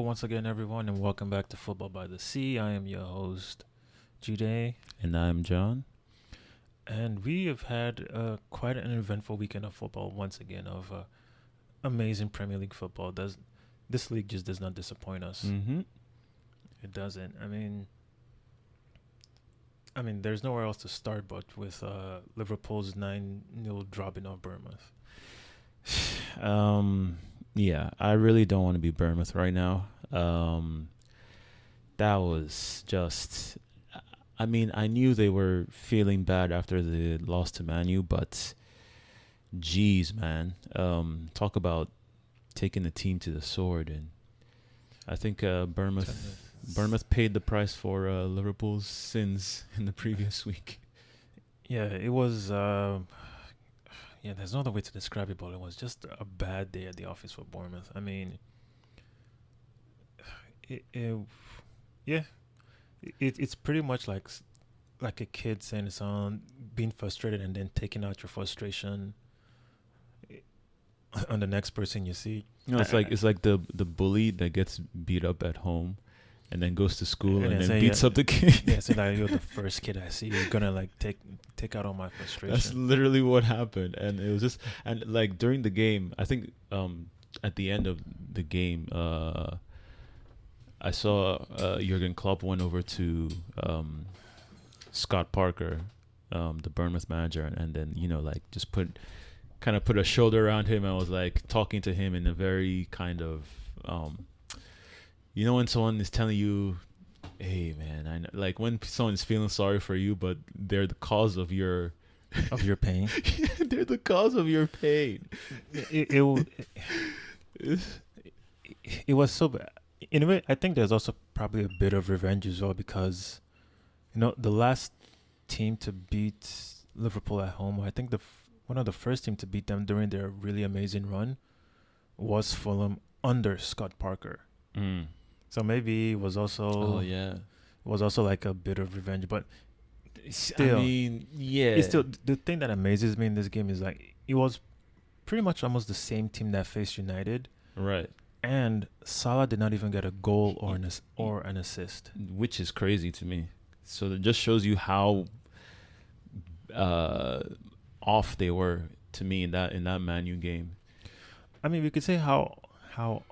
once again, everyone, and welcome back to Football by the Sea. I am your host, G-Day, And I'm John. and we have had quite an eventful weekend of football once again, of amazing Premier League football. This league just does not disappoint us. Mm-hmm. It doesn't. I mean, there's nowhere else to start but with Liverpool's 9-0 dropping off Bournemouth. Yeah, I really don't want to be Bournemouth right now. That was just. I mean, I knew they were feeling bad after the loss to Man U, but geez, man, talk about taking the team to the sword, and I think Bournemouth paid the price for Liverpool's sins in the previous week. Yeah, it was. Yeah, there's no other way to describe it, but it was just a bad day at the office for Bournemouth. I mean, yeah, it's pretty much like a kid saying to someone, being frustrated and then taking out your frustration on the next person you see. No, it's like the bully that gets beat up at home, and then goes to school and then say, beats up the kid. Yeah, so like, you're the first kid I see. You're gonna like take out all my frustration. That's literally what happened, and it was just like during the game. I think at the end of the game, I saw Jurgen Klopp went over to Scott Parker, the Bournemouth manager, and then like just put a shoulder around him and was like talking to him in a very kind of when someone is telling you, hey man, I know, like when someone is feeling sorry for you, but they're the cause of your pain. They're the cause of your pain. It was so bad. In a way, I think there's also probably a bit of revenge as well, because the last team to beat Liverpool at home, I think one of the first team to beat them during their really amazing run was Fulham under Scott Parker. So maybe it was also like a bit of revenge, but still, I mean, yeah. It's still the thing that amazes me in this game is like it was pretty much almost the same team that faced United, right? And Salah did not even get a goal or an assist, which is crazy to me. So it just shows you how off they were to me in that Man U game. I mean, we could say how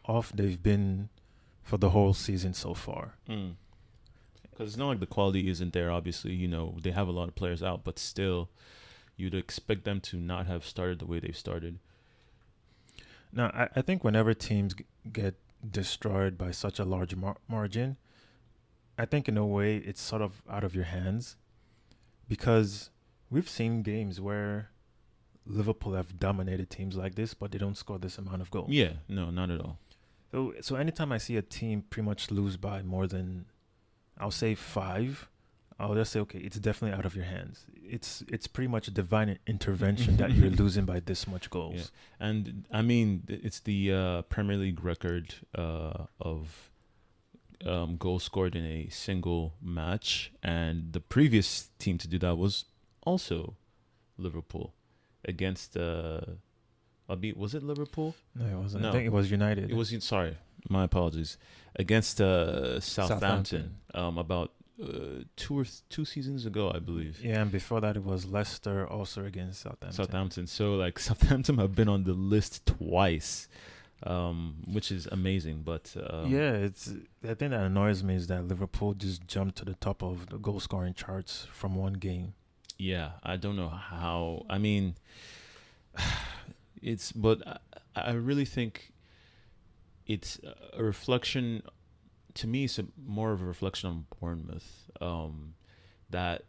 off they've been for the whole season so far. Because it's not like the quality isn't there. Obviously, they have a lot of players out, but still, you'd expect them to not have started the way they've started. Now, I think whenever teams get destroyed by such a large margin, I think in a way it's sort of out of your hands, because we've seen games where Liverpool have dominated teams like this, but they don't score this amount of goals. Yeah, no, not at all. So anytime I see a team pretty much lose by more than, I'll say 5, I'll just say, okay, it's definitely out of your hands. It's pretty much a divine intervention that you're losing by this much goals. Yeah. And I mean, it's the Premier League record of goals scored in a single match, and the previous team to do that was also Liverpool against was it Liverpool? No, it wasn't. No. I think it was United. It was, sorry, my apologies, against Southampton. About 2 seasons ago, I believe. Yeah, and before that it was Leicester also against Southampton. So like Southampton have been on the list twice, which is amazing. But the thing that annoys me is that Liverpool just jumped to the top of the goal scoring charts from one game. Yeah, I don't know how. I mean, but I really think it's a reflection. To me, it's more of a reflection on Bournemouth. That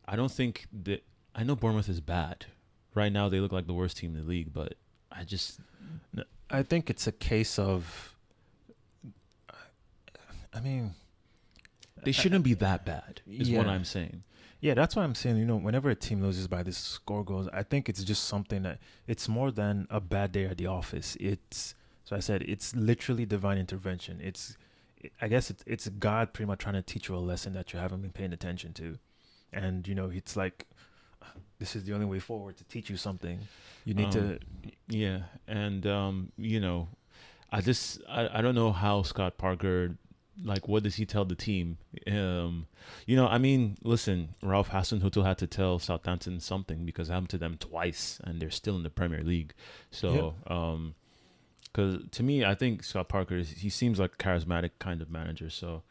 I don't think that. I know Bournemouth is bad. Right now, they look like the worst team in the league, but I think it's a case of. I mean, they shouldn't be that bad, is what I'm saying. Yeah, that's what I'm saying. Whenever a team loses by this score goals, I think it's just something that it's more than a bad day at the office. So I said it's literally divine intervention. I guess it's God pretty much trying to teach you a lesson that you haven't been paying attention to, and it's like this is the only way forward to teach you something. You need to. Yeah, and I don't know how Scott Parker, like, what does he tell the team? I mean, listen, Ralph Hasenhuttl had to tell Southampton something because it happened to them twice and they're still in the Premier League. So, because to me, I think Scott Parker he seems like a charismatic kind of manager. So,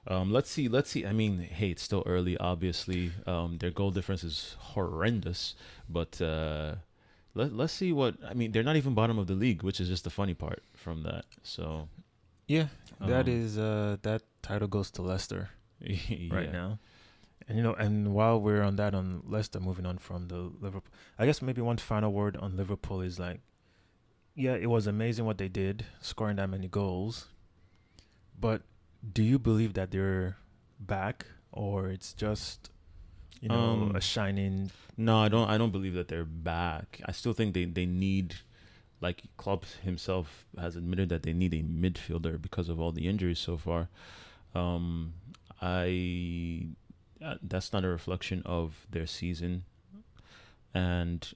let's see. I mean, hey, it's still early. Obviously, their goal difference is horrendous, but let's see what. I mean, they're not even bottom of the league, which is just the funny part from that. So, Yeah, that is that title goes to Leicester right yeah. now. And and while we're on that on Leicester, moving on from the Liverpool, I guess maybe one final word on Liverpool is like, yeah, it was amazing what they did, scoring that many goals. But do you believe that they're back, or it's just a shining? No, I don't believe that they're back. I still think they need, like Klopp himself has admitted that they need a midfielder because of all the injuries so far. I That's not a reflection of their season, and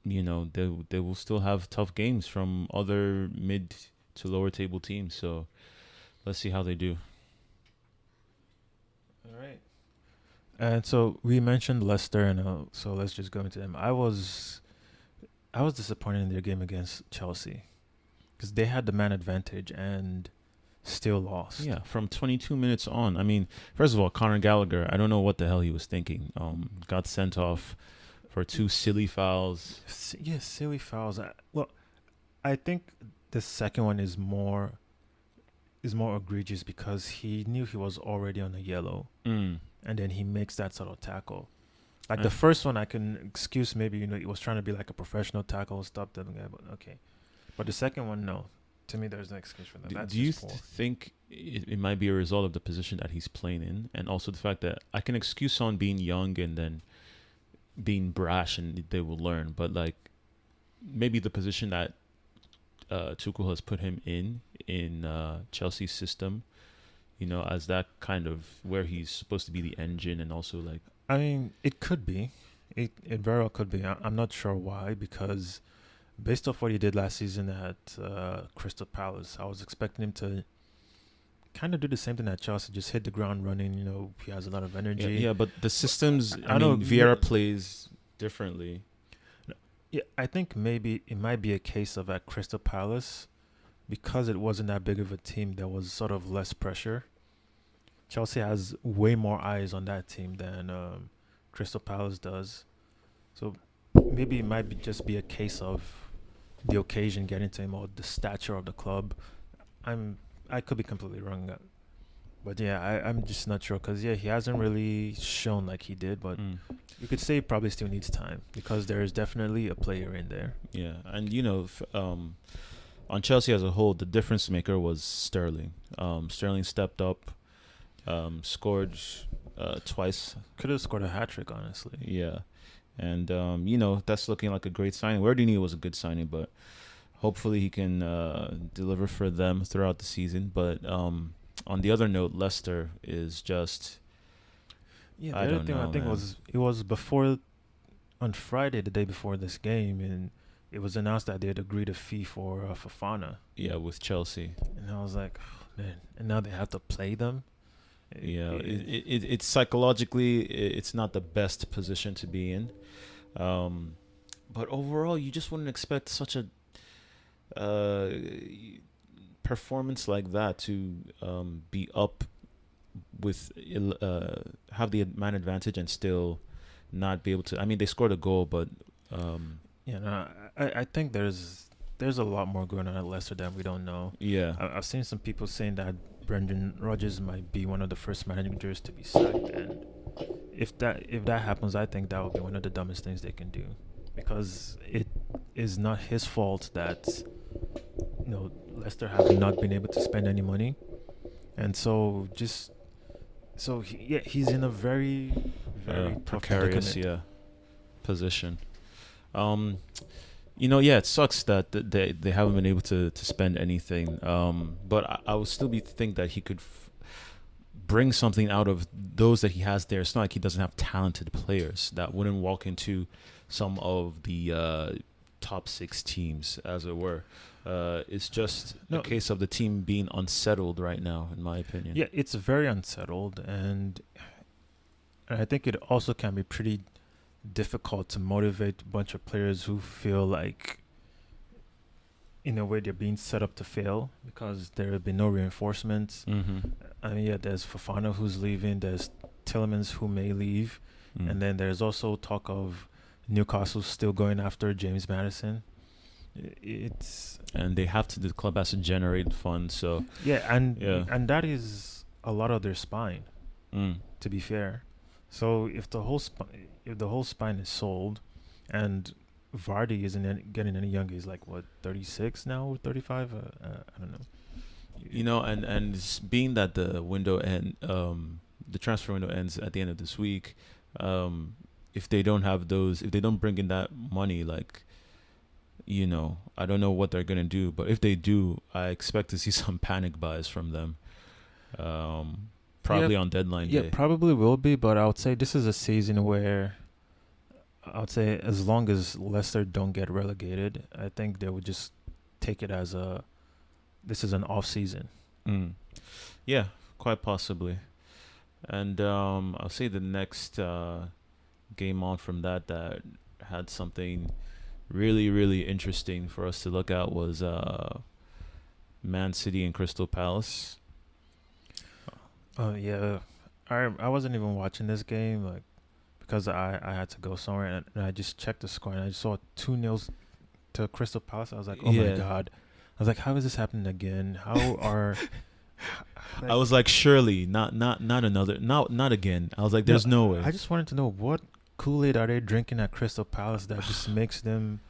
they will still have tough games from other mid to lower table teams. So let's see how they do. All right. And so we mentioned Leicester, and so let's just go into them. I was disappointed in their game against Chelsea because they had the man advantage and still lost. Yeah, from 22 minutes on. I mean, first of all, Conor Gallagher, I don't know what the hell he was thinking. Got sent off for 2 silly fouls. Yeah, silly fouls. I think the second one is more egregious because he knew he was already on a yellow, and then he makes that sort of tackle. Like the first one, I can excuse maybe he was trying to be like a professional tackle, stop the guy, but okay. But the second one, no. To me, there's no excuse for that. Do you think it might be a result of the position that he's playing in, and also the fact that I can excuse someone being young and then being brash and they will learn, but like maybe the position that Tuchel has put him in Chelsea's system, as that kind of where he's supposed to be the engine and also like. I mean, it could be. It very well could be. I'm not sure why, because based off what he did last season at Crystal Palace, I was expecting him to kind of do the same thing at Chelsea, just hit the ground running. He has a lot of energy. Yeah, but the systems, I mean, Vieira plays differently. Yeah, I think maybe it might be a case of at Crystal Palace, because it wasn't that big of a team, there was sort of less pressure. Chelsea has way more eyes on that team than Crystal Palace does. So maybe it might just be a case of the occasion getting to him or the stature of the club. I could be completely wrong. But yeah, I'm just not sure because, yeah, he hasn't really shown like he did. But you could say he probably still needs time because there is definitely a player in there. Yeah, and on Chelsea as a whole, the difference maker was Sterling. Sterling stepped up, scored twice. Could have scored a hat-trick, honestly. Yeah, and that's looking like a great signing. We already knew it was a good signing, but hopefully he can deliver for them throughout the season. But on the other note, Leicester is just. Yeah, the other thing I think was it was before, on Friday, the day before this game, and it was announced that they had agreed a fee for Fofana. Yeah, with Chelsea. And I was like, oh, man, and now they have to play them. Yeah, it's psychologically, it's not the best position to be in. But overall, you just wouldn't expect such a performance like that to be up with have the man advantage and still not be able to. I mean, they scored a goal, but I think there's a lot more going on at Leicester that we don't know. Yeah, I've seen some people saying that Brendan Rodgers might be one of the first managers to be sacked, and if that happens, I think that would be one of the dumbest things they can do, because it is not his fault that Leicester have not been able to spend any money, and so he's in a very precarious position. It sucks that they haven't been able to spend anything. But I would still think that he could bring something out of those that he has there. It's not like he doesn't have talented players that wouldn't walk into some of the top 6 teams, as it were. It's just No. a case of the team being unsettled right now, in my opinion. Yeah, it's very unsettled, and I think it also can be pretty difficult to motivate a bunch of players who feel like, in a way, they're being set up to fail because there have been no reinforcements. Mm-hmm. I mean, yeah, there's Fofana who's leaving, there's Tielemans who may leave, and then there's also talk of Newcastle still going after James Maddison. It's And they have to. The club has to generate funds. So and that is a lot of their spine, mm. to be fair. So if the whole spine is sold, and Vardy isn't getting any younger, he's like what 36 now or 35. I don't know. You know, and being that the window the transfer window ends at the end of this week, if they don't if they don't bring in that money, like, you know, I don't know what they're gonna do. But if they do, I expect to see some panic buys from them. Probably on deadline day. Yeah, probably will be. But I would say this is a season where I would say as long as Leicester don't get relegated, I think they would just take it as this is an off season. Yeah, quite possibly. And I'll say the next game on from that had something really, really interesting for us to look at was Man City and Crystal Palace. Oh yeah, I wasn't even watching this game like because I had to go somewhere and I just checked the score and I just saw 2-0 to Crystal Palace. I was like, oh my god. I was like, how is this happening again? How are I was like, surely not again. I was like, there's no way. I just wanted to know what Kool-Aid are they drinking at Crystal Palace that just makes them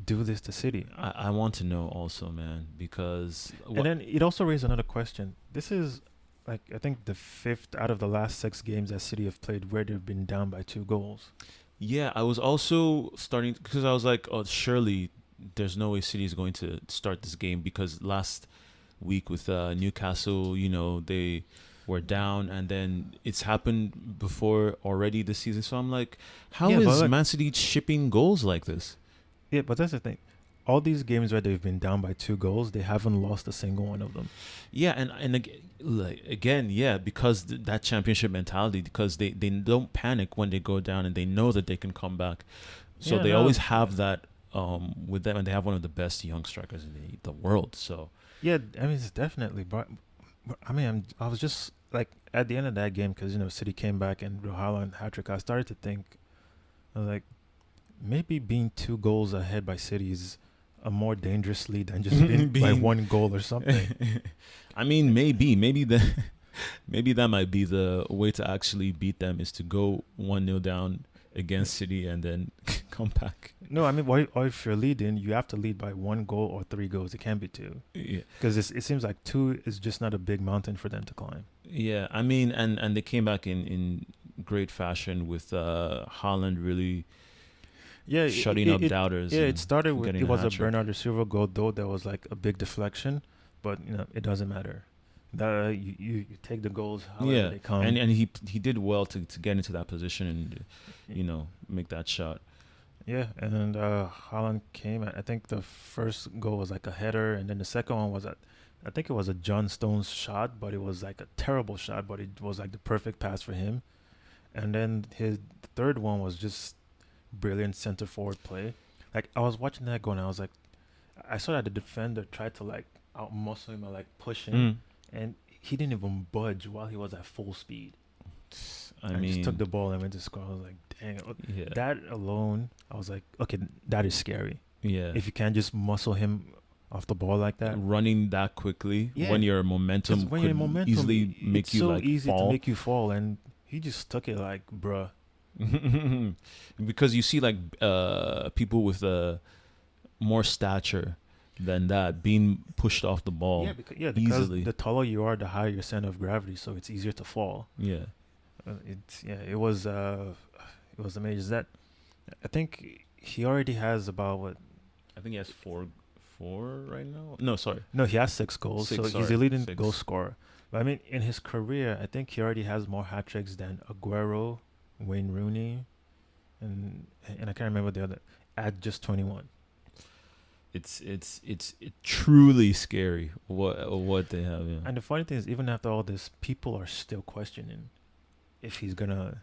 do this to City. I want to know also, man, because and then it also raised another question. This is like I think the 5th out of the last 6 games that City have played where they've been down by 2 goals. Yeah, I was also starting because I was like, oh, surely there's no way City is going to start this game because last week with Newcastle, you know, they were down and then it's happened before already this season. So I'm like, how is Man City shipping goals like this? Yeah, but that's the thing. All these games where they've been down by 2 goals, they haven't lost a single one of them. Yeah, and again, yeah, because that championship mentality, because they don't panic when they go down and they know that they can come back. So they always have that with them, and they have one of the best young strikers in the world. So yeah, I mean, it's definitely. But I mean, I was just like at the end of that game because you know City came back and Haaland hattrick. I started to think, I was like, maybe being 2 goals ahead by City is a more dangerous lead than just being by 1 goal or something. I mean, maybe that might be the way to actually beat them is to go 1-0 down against City and then come back. No, I mean, or if you're leading, you have to lead by 1 goal or 3 goals. It can't be 2. Yeah, because it seems like 2 is just not a big mountain for them to climb. Yeah, I mean, and they came back in great fashion with Haaland really. Yeah, shutting up doubters. Yeah, it started with it was a hat-trick. Bernardo Silva goal, though there was like a big deflection, but you know it doesn't matter. You take the goals however they come. And he did well to get into that position and you know make that shot. Yeah, and Haaland came. I think the first goal was like a header, and then the second one was I think it was a John Stones shot, but it was like a terrible shot, but it was like the perfect pass for him. And then his third one was just brilliant center forward play. Like I was watching that goal and I was like, I saw that the defender tried to like out muscle him or like push him, and he didn't even budge while he was at full speed. I mean, just took the ball and went to score. I was like, dang, that alone, I was like, okay, that is scary. Yeah, if you can't just muscle him off the ball like that, running that quickly when your momentum could easily make you like fall. It's so easy to make you fall, and he just took it like, bruh. Because you see like people with more stature than that being pushed off the ball because easily. The taller you are, the higher your center of gravity, so it's easier to fall. It was amazing. That I think he already has about what? I think he has four right now. No, sorry. No, he has 6 goals, so he's the leading goal scorer. But I mean, in his career, I think he already has more hat tricks than Aguero, Wayne Rooney, and I can't remember the other at just 21. it's truly scary what they have. Yeah. And the funny thing is, even after all this, people are still questioning if he's gonna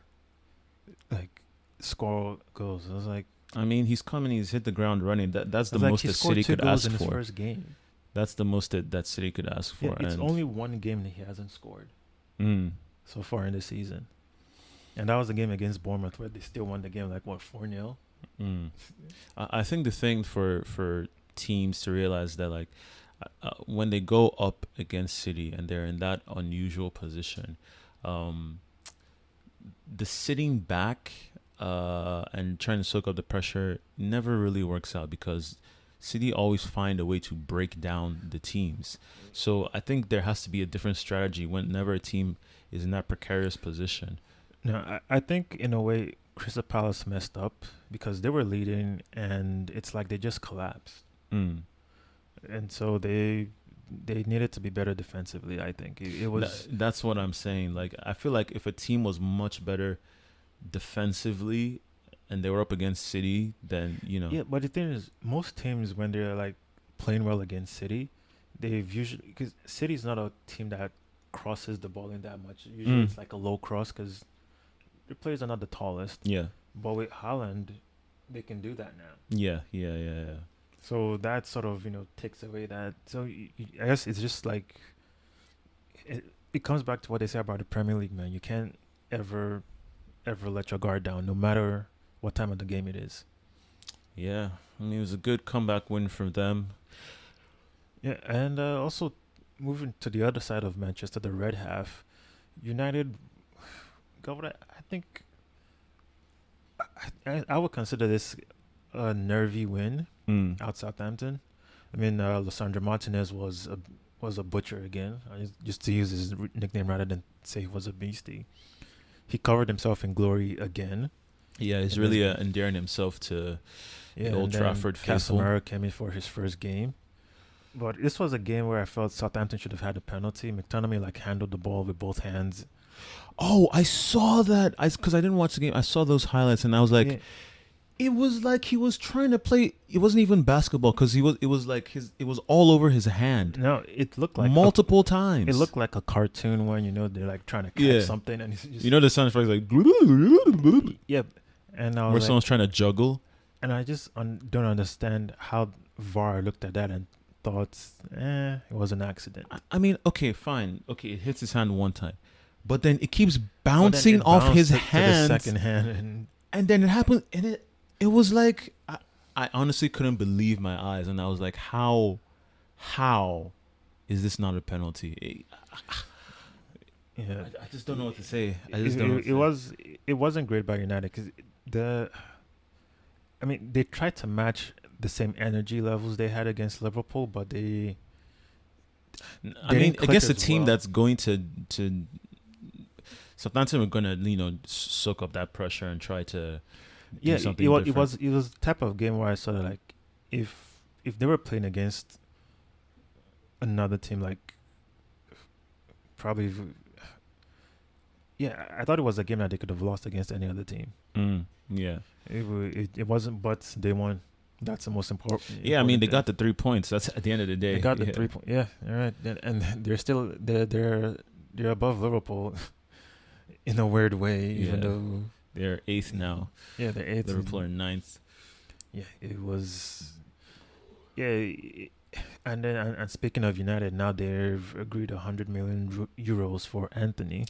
like score goals. I was like, I mean, he's coming. He's hit the ground running. That's the like most he that scored City two could goals ask in his for. first game. That's the most that City could ask for. Yeah, it's and only one game that he hasn't scored mm, so far in the season, and that was the game against Bournemouth where they still won the game, like what 4-0. mm. I think the thing for teams to realize that like when they go up against City and they're in that unusual position, the sitting back and trying to soak up the pressure never really works out because City always find a way to break down the teams. So I think there has to be a different strategy whenever a team is in that precarious position. No, I think in a way Crystal Palace messed up because they were leading and it's like they just collapsed, Mm. and so they needed to be better defensively. I think it was That's what I'm saying. Like I feel like if a team was much better defensively and they were up against City, then yeah. But the thing is, most teams when they're like playing well against City, they've usually because City's not a team that crosses the ball in that much. Usually it's like a low cross because their players are not the tallest. yeah, But with Haaland, they can do that now. yeah. So that sort of takes away that. So I guess it's just like it comes back to what they say about the Premier League, man. You can't ever let your guard down, no matter what time of the game it is. Yeah, I mean, it was a good comeback win for them. Yeah, and also moving to the other side of Manchester, the red half, United. God, I think I would consider this a nervy win Mm. out Southampton. I mean, Lissandro Martinez was a butcher again. Just to use his nickname rather than say he was a beastie. He covered himself in glory again. Yeah, he's And really then- endearing himself to Yeah, the Old and then Trafford faithful. Casemiro came in for his first game. But this was a game where I felt Southampton should have had a penalty. McTominay handled the ball with both hands. Oh, I saw that. Because I didn't watch the game. I saw those highlights and I was like, Yeah. it was like he was trying to play. It wasn't even basketball because it was like it was all over his hand No, it looked like multiple times. It looked like a cartoon when they're like trying to catch Yeah. something and it's just the sound effects like yeah. And I where was like, someone's trying to juggle. and I just don't understand how VAR looked at that and thought, it was an accident. I mean, okay, fine. Okay, it hits his hand one time. But then it keeps But then bouncing it off bounced his to hand. the second hand, And then it happened, and it was like I honestly couldn't believe my eyes, and I was like, how is this not a penalty? yeah. I just don't know what to say. I just don't. Know what to say. It wasn't great by United because they tried to match the same energy levels they had against Liverpool, but they I mean, didn't click against a as team well. that's going to Southampton are going to soak up that pressure and try to do something it different. was the type of game where I sort of like if they were playing against another team like probably I thought it was a game that they could have lost against any other team. Yeah. It wasn't, but they won. That's the most important. Yeah, I mean, they thing. got the 3 points. That's at the end of the day. They got the Yeah. 3 point. Yeah, all right, and they're still they're above Liverpool in a weird way, even Yeah. though They're 8th now. they're 8th. Liverpool are 9th. Yeah, it was. Yeah, and then and speaking of United, now they've agreed 100 million euros for Anthony.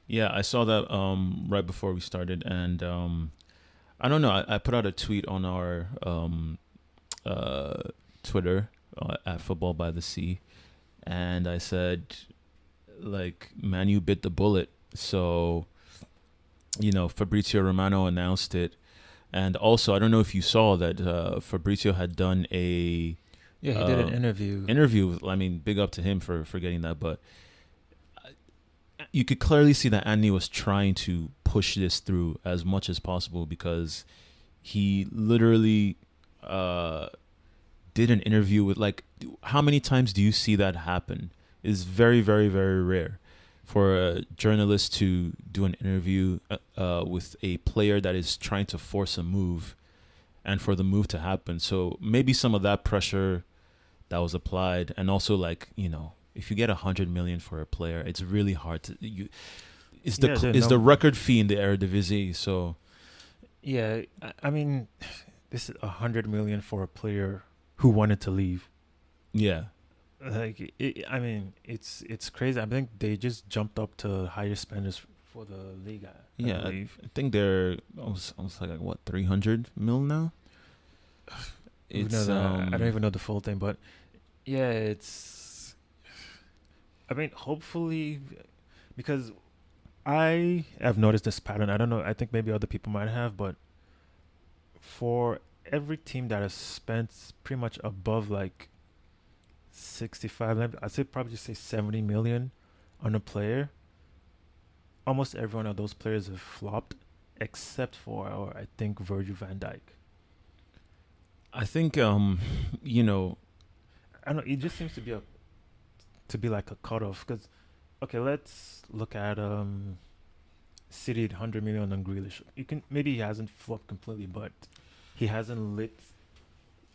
Yeah, I saw that right before we started, and I don't know. I put out a tweet on our Twitter at Football by the Sea, and I said, like, Man U bit the bullet. So, Fabrizio Romano announced it, and also I don't know if you saw that Fabrizio had done a Yeah, he did an interview. I mean, big up to him for getting that, but you could clearly see that Andy was trying to push this through as much as possible because he literally did an interview with, like, how many times do you see that happen? It's very, very, very rare for a journalist to do an interview with a player that is trying to force a move and for the move to happen. So maybe some of that pressure that was applied, and also like if you get 100 million for a player, it's really hard to you. It's the record fee in the Eredivisie. So yeah, I mean, this is 100 million for a player who wanted to leave. yeah, Like, I mean, it's crazy. I think they just jumped up to higher spenders for the league. I believe. I think they're almost like what 300 mil now. It's I don't even know the full thing, but yeah, it's. I mean, hopefully, because I have noticed this pattern. I don't know. I think maybe other people might have, but for every team that has spent pretty much above like 65, I'd say probably just say 70 million on a player. Almost every one of those players have flopped, except for I think Virgil van Dijk. I think I don't know. It just seems to be like a cutoff. Because okay, let's look at City at 100 million on Grealish. You can maybe he hasn't flopped completely, but he hasn't lit.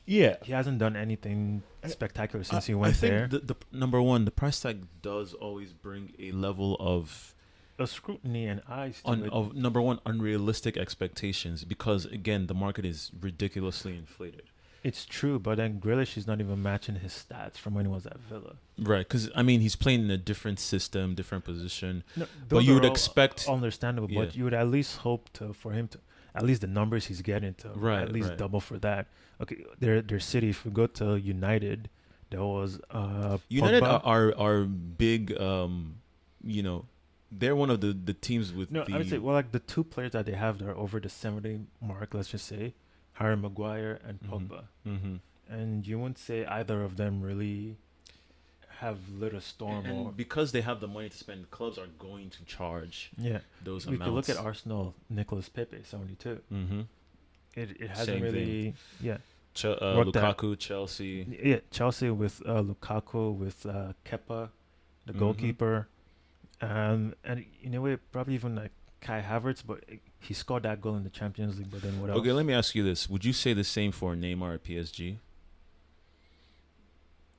yeah. He hasn't done anything spectacular since he I went think there. the number one, the price tag does always bring a level of A scrutiny and eyes to it. of number one, unrealistic expectations, because again the market is ridiculously inflated. It's true, but then Grealish is not even matching his stats from when he was at Villa. Right, because I mean he's playing in a different system, different position. No, But those you are would all expect understandable, Yeah. but you would at least hope for him to at least the numbers he's getting to Right, at least right. double for that. Okay, their City. If we go to United, there was United Pogba. are big. They're one of the teams with No, the I would say well, like the two players that they have that are over the 70 mark. Let's just say Harry Maguire and Pogba, and you wouldn't say either of them really have lit a storm or and because they have the money to spend, clubs are going to charge yeah. those We amounts. could look at Arsenal, Nicolas Pepe, 72. Mm-hmm. It hasn't Same thing. really worked out. Lukaku, Chelsea. Yeah, Chelsea with Lukaku, with Kepa, the Mhm. goalkeeper, and in a way probably even like Kai Havertz, but he scored that goal in the Champions League. But then what else? Okay, let me ask you this: would you say the same for Neymar at PSG?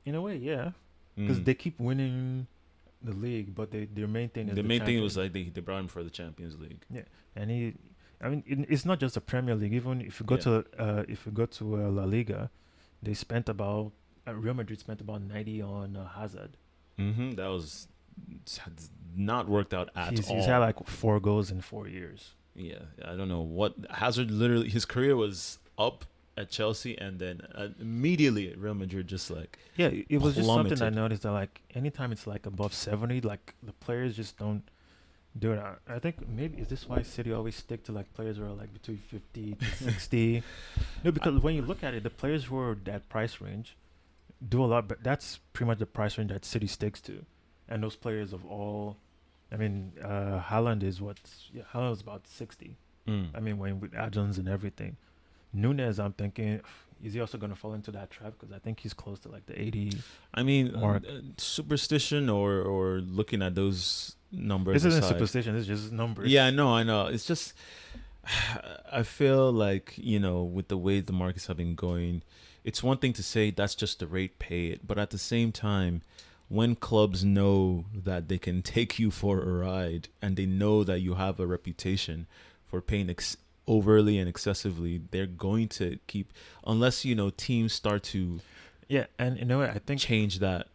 In a way, yeah, because they keep winning the league, but their main thing is the main thing was Champions. like they brought him for the Champions League. And I mean, it's not just the Premier League. Even if you go to La Liga, they spent about Real Madrid spent about 90 on Hazard. Mm-hmm. That was it's not worked out at all. He's had like 4 goals in 4 years. Yeah, I don't know what Hazard literally his career was up at Chelsea, and then immediately at Real Madrid just like Yeah, it was just something I plummeted. noticed that like anytime it's like above 70, like the players just don't do it. I think maybe is this why City always stick to like players who are like between 50 to 60? No, because when you look at it, the players who are that price range do a lot, but that's pretty much the price range that City sticks to. And those players of all, I mean, Haaland is Haaland is about 60. I mean, when with add-ons and everything. Nunes, I'm thinking, is he also going to fall into that trap? Because I think he's close to like the 80. I mean, Mark. superstition or looking at those numbers. This isn't aside. superstition. This is just numbers. Yeah, I know. It's just I feel like with the way the markets have been going, it's one thing to say that's just the rate, pay it, but at the same time, when clubs know that they can take you for a ride and they know that you have a reputation for paying overly and excessively, they're going to keep, unless teams start to Yeah, and in a way, I think change that.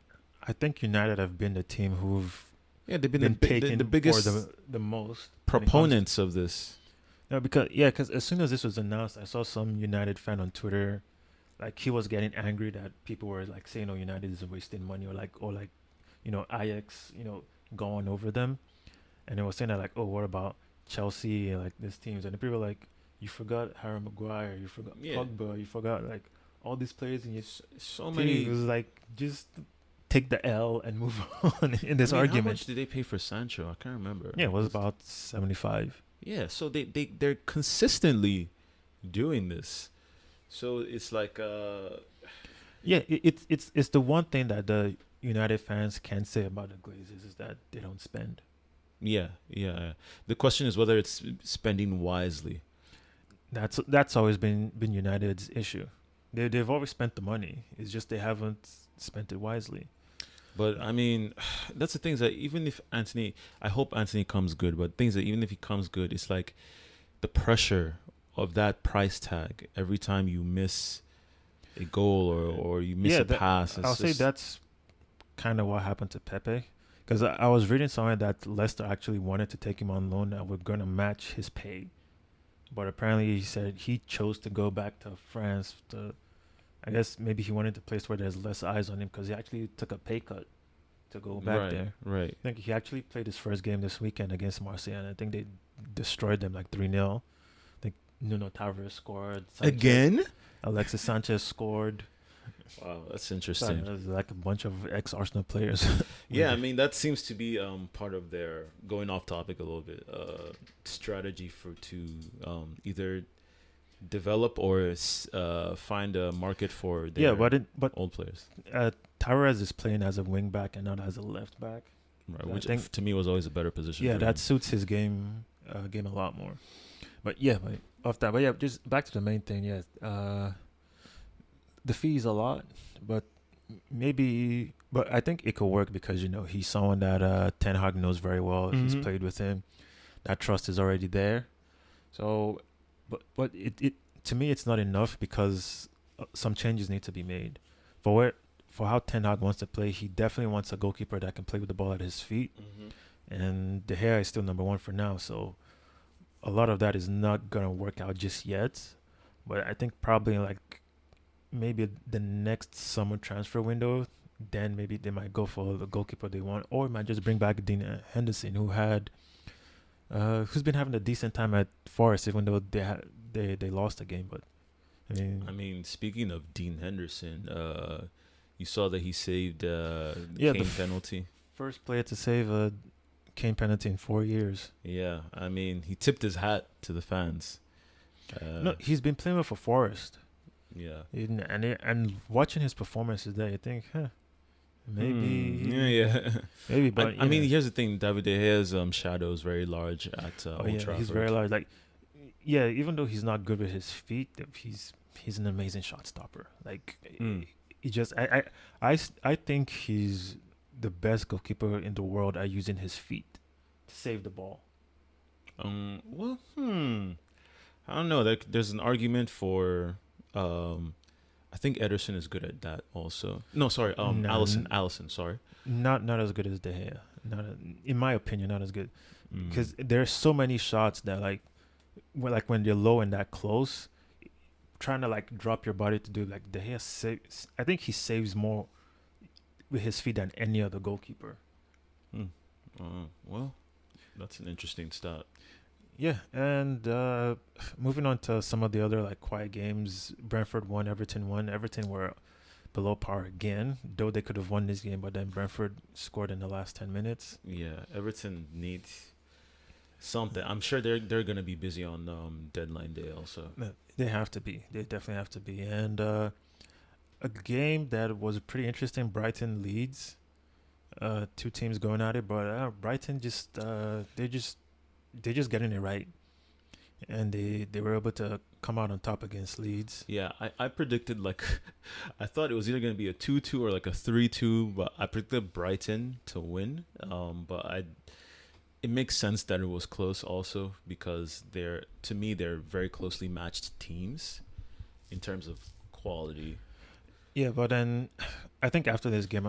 I think United have been the team who've Yeah, they've been been taken the biggest for the most proponents of this. No, because as soon as this was announced, I saw some United fan on Twitter, like he was getting angry that people were like saying, "Oh, United is wasting money," or Ajax, going over them, and they were saying that like, "Oh, what about Chelsea and like these teams?" And the people were like, "You forgot Harry Maguire, you forgot Yeah. Pogba, you forgot like all these players in your So team." many. It was like just take the L and move on in this I mean, argument. How much did they pay for Sancho? I can't remember. Yeah, it was about 75. Yeah, so they're consistently doing this. So it's like Yeah, it's the one thing that the United fans can say about the Glazers is that they don't spend. yeah. The question is whether it's spending wisely. That's always been United's issue. They've always spent the money. It's just they haven't spent it wisely. But I mean, that's the thing is that even if Anthony, I hope Anthony comes good. But things that even if he comes good, it's like the pressure of that price tag every time you miss a goal or you miss a pass. I'll say that's kind of what happened to Pepe. Because I was reading somewhere that Leicester actually wanted to take him on loan and were going to match his pay. But apparently he said he chose to go back to France. I guess maybe he wanted to place where there's less eyes on him because he actually took a pay cut to go back there. Right. I think he actually played his first game this weekend against Marseille, and I think they destroyed them like 3-0. I think Nuno Tavares scored. Again? Alexis Sanchez scored. Wow, that's interesting. There's like a bunch of ex-Arsenal players. Yeah, I mean, that seems to be part of their, going off topic a little bit, strategy to either develop or find a market for their but old players. Tavares is playing as a wing back and not as a left back. Right, which I think to me was always a better position. Yeah, for that him. suits his game a lot more. But yeah, off that. But yeah, just back to the main thing. Yeah, the fee is a lot, but but I think it could work because he's someone that Ten Hag knows very well. Mm-hmm. He's played with him. That trust is already there. So, but it to me it's not enough because some changes need to be made. For how Ten Hag wants to play, he definitely wants a goalkeeper that can play with the ball at his feet. Mm-hmm. And De Gea is still number one for now. So a lot of that is not gonna work out just yet. But I think probably like maybe the next summer transfer window, then maybe they might go for the goalkeeper they want, or might just bring back Dean Henderson, who's been having a decent time at Forest, even though they lost the game. But I mean, speaking of Dean Henderson, you saw that he saved the Kane penalty. First player to save a Kane penalty in 4 years. Yeah, I mean, he tipped his hat to the fans. No, he's been playing for Forest. Yeah, and watching his performances there, you think, maybe, yeah. Maybe. But I mean, here's the thing: David De Gea's shadow is very large at Old Trafford. He's very large. Like, yeah, even though he's not good with his feet, he's an amazing shot stopper. Like, he just I think he's the best goalkeeper in the world at using his feet to save the ball. Well, I don't know. There's an argument for. I think Ederson is good at that also. No, sorry. Allison. Sorry. Not as good as De Gea. In my opinion, not as good. Because there's so many shots that when you're low and that close, trying to like drop your body to do like De Gea saves. I think he saves more with his feet than any other goalkeeper. Well, that's an interesting stat. Yeah, and moving on to some of the other like quiet games, Brentford won, Everton won. Everton were below par again, though they could have won this game, but then Brentford scored in the last 10 minutes. Yeah, Everton needs something. I'm sure they're going to be busy on deadline day also. They have to be. They definitely have to be. And a game that was pretty interesting, Brighton Leeds. Two teams going at it, but Brighton they're just getting it right, and they were able to come out on top against Leeds. Yeah, I predicted I thought it was either going to be a 2-2 or like a 3-2, but I predicted Brighton to win. But it makes sense that it was close also because they're very closely matched teams in terms of quality. Yeah, but then I think after this game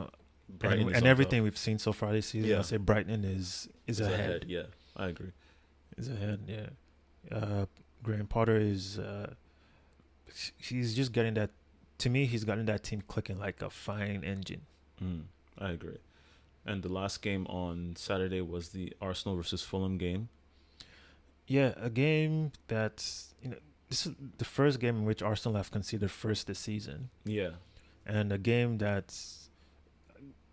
and everything we've seen so far this season, I'll say Brighton is ahead. Yeah, I agree. Is ahead, yeah. Graham Potter is he's just getting that. To me, he's gotten that team clicking like a fine engine. I agree. And the last game on Saturday was the Arsenal versus Fulham game. Yeah, a game that this is the first game in which Arsenal have conceded first this season. Yeah, and a game that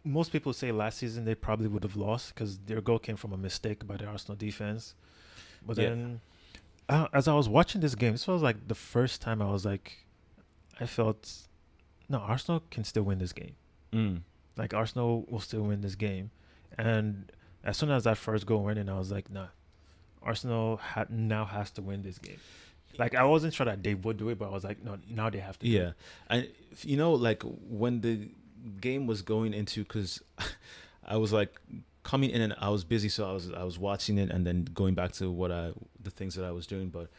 most people say last season they probably would have lost because their goal came from a mistake by the Arsenal defense. But then, as I was watching this game, this was like the first time I felt, no, Arsenal can still win this game. Like Arsenal will still win this game. And as soon as that first goal went in, I was like, nah, Arsenal now has to win this game. Like I wasn't sure that they would do it, but I was like, no, now they have to. Do Yeah, it. and like when the game was going into, because I was like coming in and I was busy, so I was watching it and then going back to the things that I was doing, but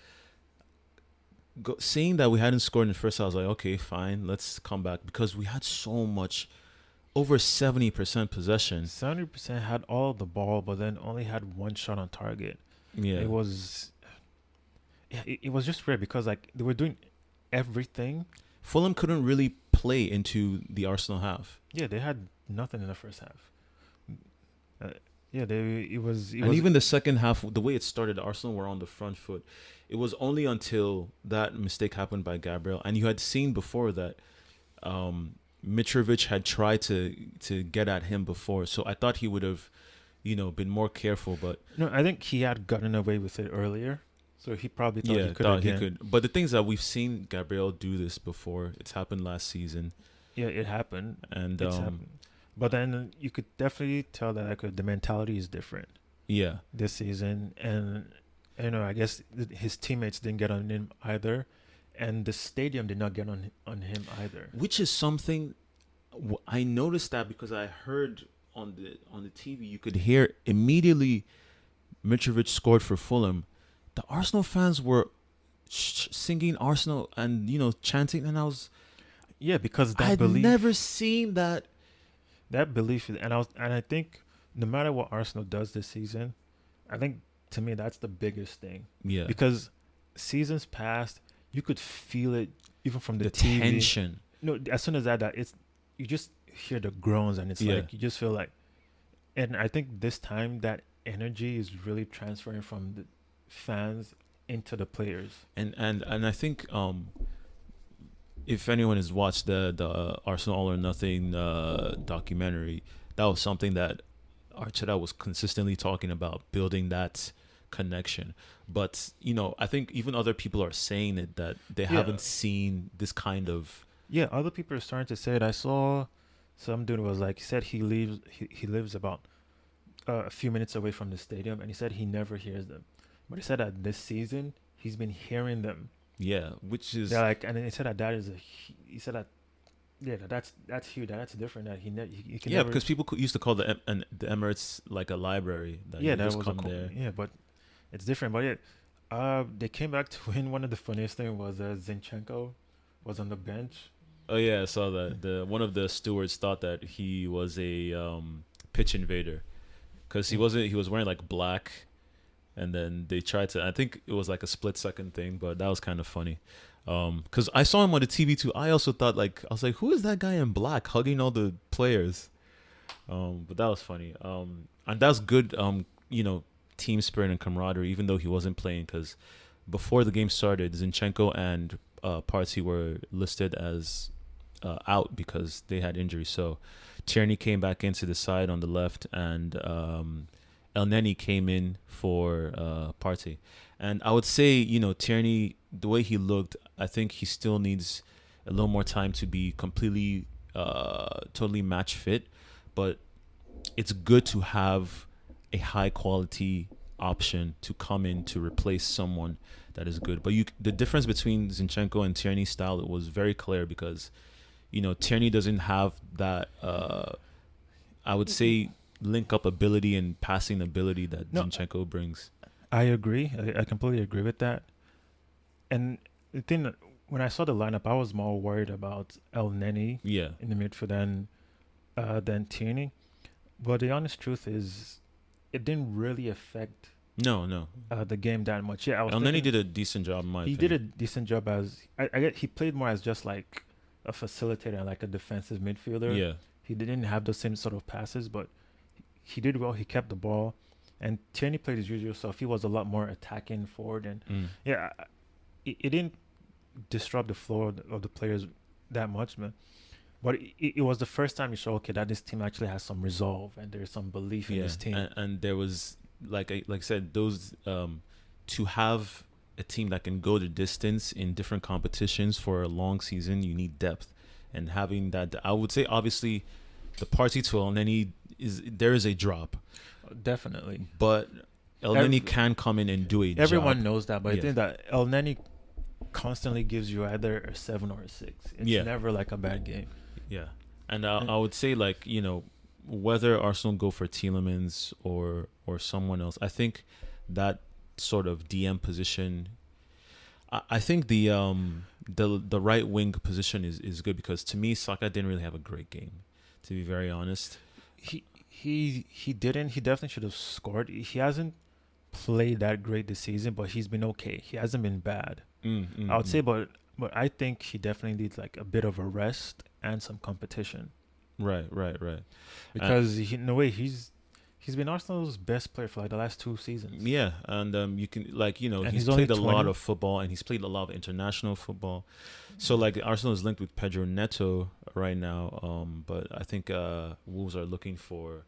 seeing that we hadn't scored in the first, I was like, okay, fine, let's come back because we had so much, over 70% possession. 70% had all the ball, but then only had one shot on target. Yeah, It was, yeah, it was just weird because like they were doing everything. Fulham couldn't really play into the Arsenal half. Yeah, they had nothing in the first half. Yeah, it was. And even the second half, the way it started, Arsenal were on the front foot. It was only until that mistake happened by Gabriel, and you had seen before that Mitrovic had tried to get at him before. So I thought he would have, been more careful. But no, I think he had gotten away with it earlier, so he probably thought he could. But the things that we've seen Gabriel do this before, it's happened last season. Yeah, it happened, and it's happened. But then you could definitely tell that like the mentality is different. Yeah, this season, and I guess his teammates didn't get on him either, and the stadium did not get on him either. Which is something I noticed that because I heard on the TV, you could hear immediately Mitrovic scored for Fulham. The Arsenal fans were singing Arsenal and chanting, and I was because I'd never seen that. That belief, and I think no matter what Arsenal does this season, I think to me that's the biggest thing. Yeah. Because seasons past, you could feel it even from the TV. Tension. No, as soon as that it's you just hear the groans and it's like you just feel like, and I think this time that energy is really transferring from the fans into the players. And I think if anyone has watched the Arsenal All or Nothing documentary, that was something that Arteta was consistently talking about, building that connection. But I think even other people are saying it, that they haven't seen this kind of. Yeah, other people are starting to say it. I saw some dude was like, he said he lives about a few minutes away from the stadium, and he said he never hears them, but he said that this season he's been hearing them. Yeah, which is like, and he said he said that that's huge. That's different. That he can never, because people used to call the Emirates like a library. That that just was come there. Yeah, but it's different. But they came back to win. One of the funniest thing was Zinchenko was on the bench. Oh yeah, I saw that. One of the stewards thought that he was a pitch invader because he wasn't. He was wearing like black. And then they tried to, I think it was like a split-second thing, but that was kind of funny. Because I saw him on the TV too. I also thought I was like, who is that guy in black hugging all the players? But that was funny. And that's good, team spirit and camaraderie, even though he wasn't playing. Because before the game started, Zinchenko and Partey were listed as out because they had injuries. So Tierney came back into the side on the left, and El Neni came in for Partey. And I would say, Tierney, the way he looked, I think he still needs a little more time to be completely, totally match fit. But it's good to have a high quality option to come in to replace someone that is good. But the difference between Zinchenko and Tierney's style, it was very clear because, Tierney doesn't have that, I would say, link-up ability and passing ability that Zinchenko brings. I agree. I completely agree with that. And the thing, when I saw the lineup, I was more worried about El Neni in the midfield than Tierney. But the honest truth is, it didn't really affect the game that much. Yeah, El Neni did a decent job, in my opinion. He did a decent job as I get. He played more as just like a facilitator and like a defensive midfielder. Yeah, he didn't have the same sort of passes, but he did well. He kept the ball, and Tierney played his usual self. He was a lot more attacking forward, and it didn't disrupt the flow of the players that much, man. But it was the first time you saw that this team actually has some resolve and there's some belief in this team. And there was like I said, those to have a team that can go the distance in different competitions for a long season, you need depth, and having that, I would say, obviously, the Partey to El Neni there is a drop, definitely, but El Neni can come in and do it. Everyone knows that, but I think that El Neni constantly gives you either a 7 or a 6. It's Yeah. never like a bad game. Yeah, and I would say, like, whether Arsenal go for Tielemans or someone else, I think that sort of DM position. I think the right wing position is good, because to me Saka didn't really have a great game, to be very honest. He didn't. He definitely should have scored. He hasn't played that great this season, but he's been okay. He hasn't been bad. I would say, but I think he definitely needs like a bit of a rest and some competition. Right. Because in a way he's been Arsenal's best player for like the last 2 seasons. Yeah, and you can, like, And he's he's only played a 20. lot of football, and he's played a lot of international football. So like Arsenal is linked with Pedro Neto right now, but I think Wolves are looking for,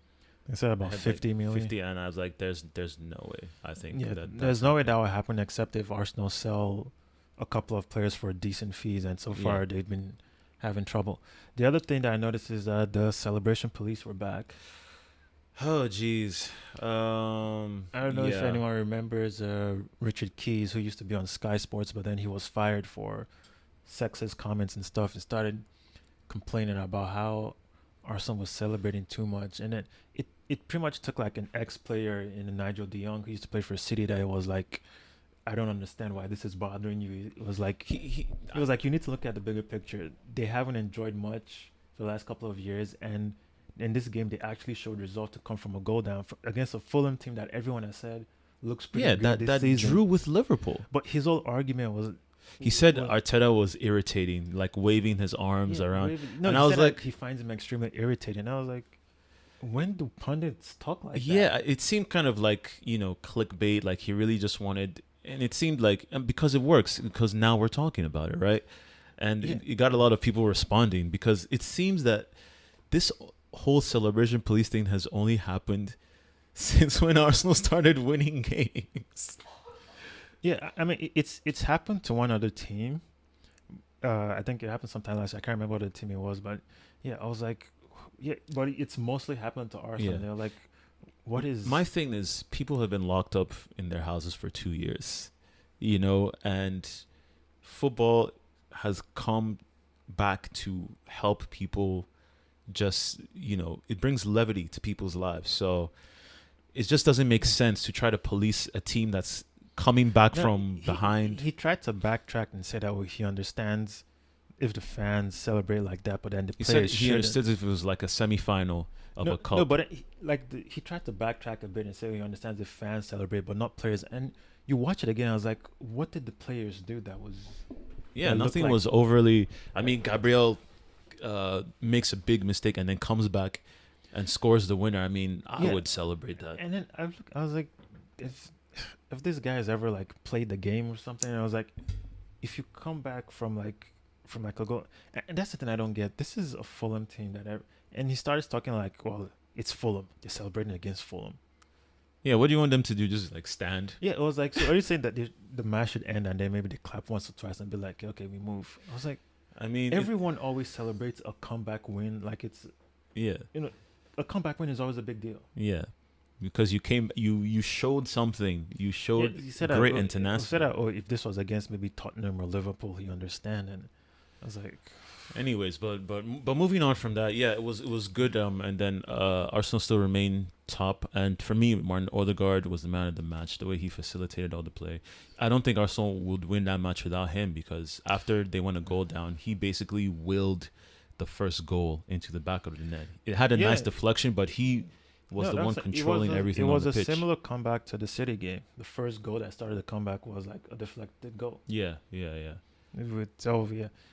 They said about 50 million. 50, and I was like, there's no way. I think there's no way that will happen except if Arsenal sell a couple of players for decent fees, and so far they've been having trouble. The other thing that I noticed is that the celebration police were back. Oh, jeez. I don't know if anyone remembers Richard Keys, who used to be on Sky Sports, but then he was fired for sexist comments and stuff, and started complaining about how Arsenal was celebrating too much. And then it pretty much took like an ex-player in Nigel de Jong, who used to play for City, that it was like, I don't understand why this is bothering you. It was like it was like, you need to look at the bigger picture. They haven't enjoyed much for the last couple of years, and in this game they actually showed results to come from a goal down against a Fulham team that everyone has said looks pretty good this season. Drew with Liverpool. But his whole argument was, he said Arteta was irritating, like waving his arms around. And I was like, he finds him extremely irritating. I was like, when do pundits talk like that? Yeah, it seemed kind of like, clickbait, like he really just wanted, and it seemed like, and because it works, because now we're talking about it, right? And it got a lot of people responding, because it seems that this whole celebration police thing has only happened since when Arsenal started winning games. Yeah, I mean, it's happened to one other team. I think it happened sometime last year. I can't remember what the team it was, but yeah, I was like, yeah, but it's mostly happened to Arsenal. They're like, what is... My thing is, people have been locked up in their houses for 2 years, and football has come back to help people. Just, it brings levity to people's lives. So it just doesn't make sense to try to police a team that's coming back from behind. He tried to backtrack and say that he understands if the fans celebrate like that, but then the players he understood if it was like a semi-final of a cup. No, but he tried to backtrack a bit and say he understands if fans celebrate, but not players. And you watch it again, I was like, what did the players do that was... Yeah, nothing was overly... I mean, Gabriel makes a big mistake and then comes back and scores the winner. I mean, I would celebrate that. And then I was like, if this guy has ever like played the game or something, I was like, if you come back from a goal, and that's the thing I don't get. This is a Fulham team and he started talking like, well, it's Fulham. They're celebrating against Fulham. Yeah, what do you want them to do? Just like stand? Yeah, it was like, so are you saying that the match should end and then maybe they clap once or twice and be like, okay, we move? I was like, I mean, everyone always celebrates a comeback win like it's... Yeah. A comeback win is always a big deal. Yeah. Because you showed something. You showed grit and tenacity. You said that, if this was against maybe Tottenham or Liverpool, you understand. And I was like... Anyways, but moving on from that, yeah, it was good. And then Arsenal still remain top. And for me, Martin Odegaard was the man of the match. The way he facilitated all the play, I don't think Arsenal would win that match without him, because after they went a goal down, he basically willed the first goal into the back of the net. It had a nice deflection, but he was the one controlling everything on the pitch. It was a similar comeback to the City game. The first goal that started the comeback was like a deflected goal. Yeah.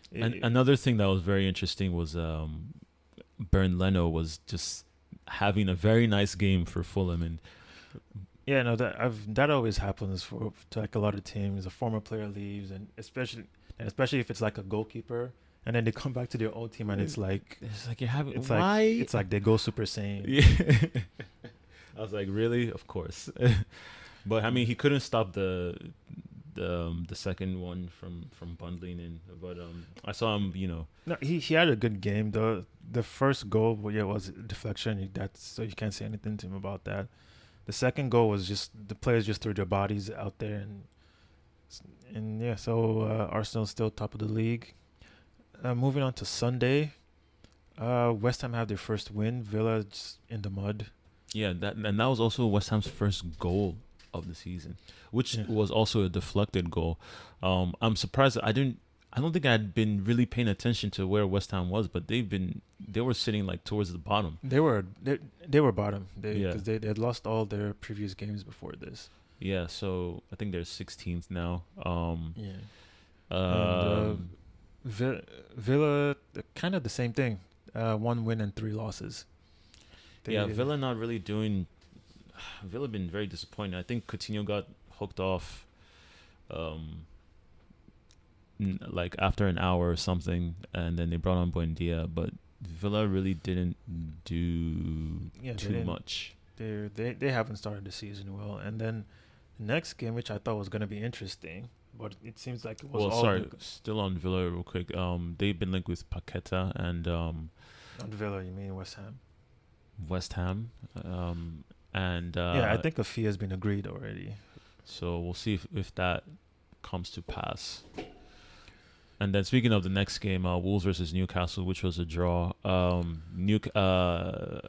And another thing that was very interesting was Bernd Leno was just having a very nice game for Fulham, and that always happens to like a lot of teams. A former player leaves, and especially if it's like a goalkeeper, and then they come back to their old team, and it's like you're having it's like they go Super Saiyan. Yeah. I was like, really? Of course. But I mean, he couldn't stop the second one from bundling in, but I saw him. No, he had a good game. The first goal, was a deflection. So you can't say anything to him about that. The second goal was just the players just threw their bodies out there, and And yeah, so Arsenal's still top of the league. Moving on to Sunday, West Ham have their first win. Villa just in the mud. Yeah, that was also West Ham's first goal of the season, which Yeah. was also a deflected goal. I'm surprised I don't think I'd been really paying attention to where West Ham was, but they were sitting like towards the bottom. They were bottom. Yeah. Because they had lost all their previous games before this. Yeah, so I think they're 16th now. Yeah. Um, Villa, kind of the same thing. 1 win and 3 losses. yeah, Villa not really doing. Villa been very disappointing. I think Coutinho got hooked off, like after an hour or something, and then they brought on Buendia, but Villa really didn't do too much. They haven't started the season well. And then the next game, which I thought was going to be interesting, but it seems like it was Well, all sorry, still on Villa real quick. They've been linked with Paqueta and on Villa. You mean West Ham? West Ham, and Yeah, I think a fee has been agreed already. so we'll see if that comes to pass. And then speaking of the next game, Wolves versus Newcastle, which was a draw.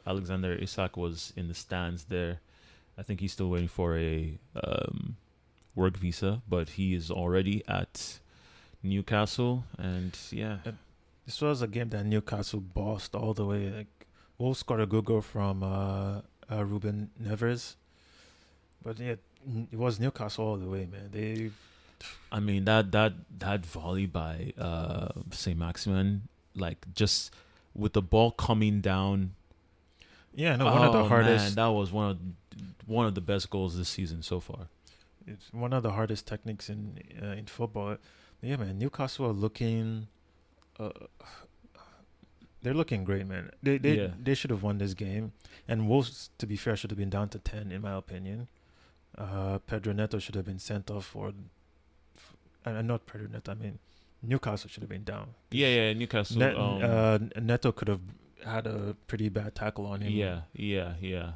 Alexander Isak was in the stands there. I think he's still waiting for a work visa, but he is already at Newcastle. And yeah, This was a game that Newcastle bossed all the way. Like, Wolves scored a good goal from Ruben Neves, but yeah, it was Newcastle all the way, man. I mean that volley by Saint Maximin, like just with the ball coming down. Yeah, no, one of the hardest. Man, that was one of the best goals this season so far. It's one of the hardest techniques in football. Yeah, man. Newcastle are looking. They're looking great, man. They should have won this game, and Wolves, to be fair, should have been down to 10 in my opinion. Pedro Neto should have been sent off for, and not Pedro Neto. I mean, Newcastle should have been down. Yeah, Newcastle. Neto could have had a pretty bad tackle on him. Yeah.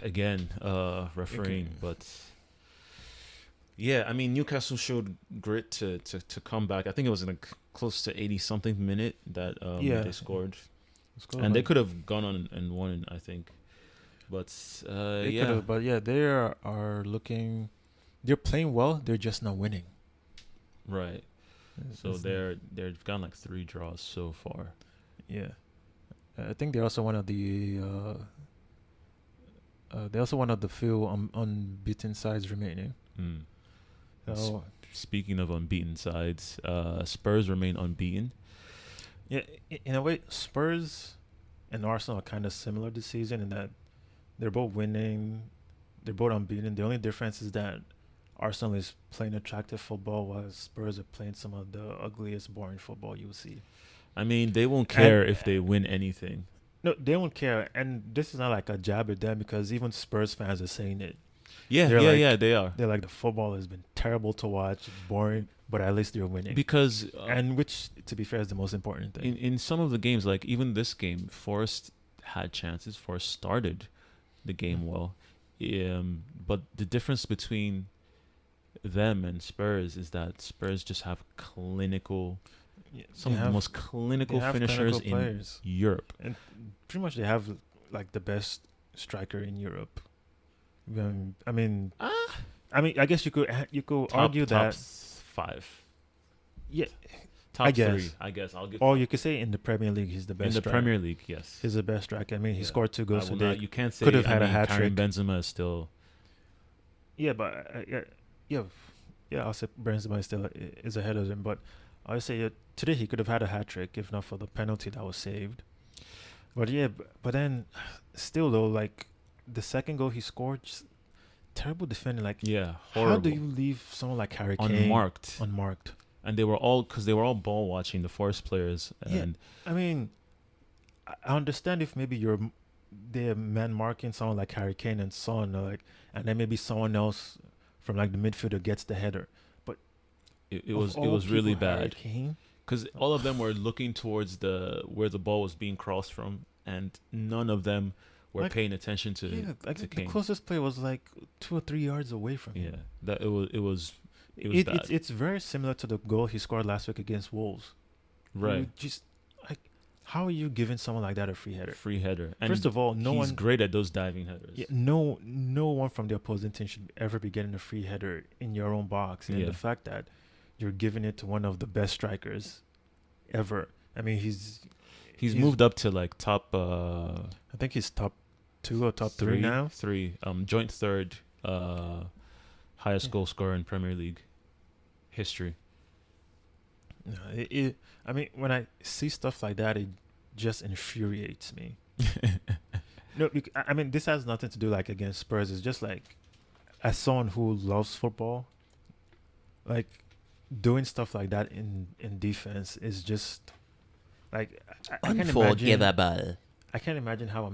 Again, refereeing, but yeah, I mean Newcastle showed grit to come back. I think it was in a close to 80 something minute that they scored, and they could have gone on and won. I think, but they could have. But yeah, they are looking. They're playing well. They're just not winning. Right. So they've gotten like 3 draws so far. Yeah, I think they're also one of the. They're also one of the few unbeaten sides remaining. So, speaking of unbeaten sides, Spurs remain unbeaten. Yeah, in a way, Spurs and Arsenal are kind of similar this season in that they're both winning, they're both unbeaten. The only difference is that Arsenal is playing attractive football while Spurs are playing some of the ugliest, boring football you'll see. I mean, they won't care if they win anything. No, they won't care. And this is not like a jab at them because even Spurs fans are saying it. Yeah, they are. They're like, the football has been terrible to watch, it's boring, but at least they're winning. Because and which, to be fair, is the most important thing. In some of the games, like even this game, Forest had chances. Forest started the game well. But the difference between them and Spurs is that Spurs just have clinical... some of the most clinical finishers in Europe. And pretty much they have like the best striker in Europe. I mean, I guess you could argue that top 5. Yeah, top 3. I guess I'll give. Or you could say in the Premier League he's the best. In the Premier League, yes, he's the best striker. I mean, he scored 2 goals today. You can't say could have had a hat Karim trick. Benzema is still. Yeah, but I'll say Benzema still is ahead of him. But I would say today he could have had a hat trick if not for the penalty that was saved. But yeah, but then still though, like the second goal he scored, just terrible defending. Like, horrible. How do you leave someone like Harry Kane unmarked? And they were all ball watching the Forest players. And I mean, I understand if maybe they're man marking someone like Harry Kane and Son, and then maybe someone else from like the midfielder gets the header. But it was really bad because all of them were looking towards where the ball was being crossed from, and none of them were Like, paying attention to the Kane. closest play was like 2 or 3 yards away from him. Yeah, that it was bad. It's very similar to the goal he scored last week against Wolves. Right. You just like, how are you giving someone like that a free header? Free header. And First of all, he's great at those diving headers. Yeah, no one from the opposing team should ever be getting a free header in your own box. And the fact that you're giving it to one of the best strikers ever. I mean, he's moved up to like top. I think he's top 2 or top 3 now. Joint third. Highest goal scorer in Premier League history. No, I mean, when I see stuff like that, it just infuriates me. No, I mean, this has nothing to do like against Spurs. It's just like, as someone who loves football, like doing stuff like that in defense is just like Unforgivable. I can't imagine how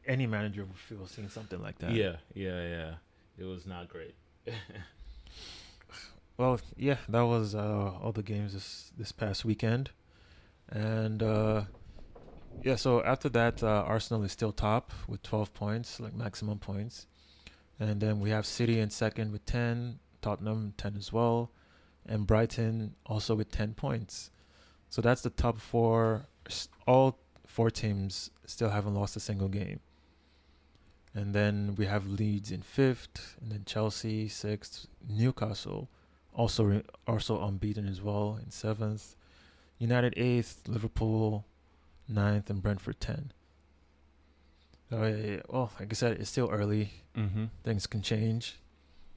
any manager would feel seeing something like that. Yeah. It was not great. Well, yeah, that was all the games this past weekend, and so after that, Arsenal is still top with 12 points, like maximum points, and then we have City in second with 10, Tottenham 10 as well, and Brighton also with 10 points. So that's the top 4. All 4 teams still haven't lost a single game. And then we have Leeds in 5th, and then Chelsea 6th, Newcastle also unbeaten as well in 7th, United 8th, Liverpool 9th, and Brentford 10. So, well, like I said, it's still early. Mm-hmm. Things can change,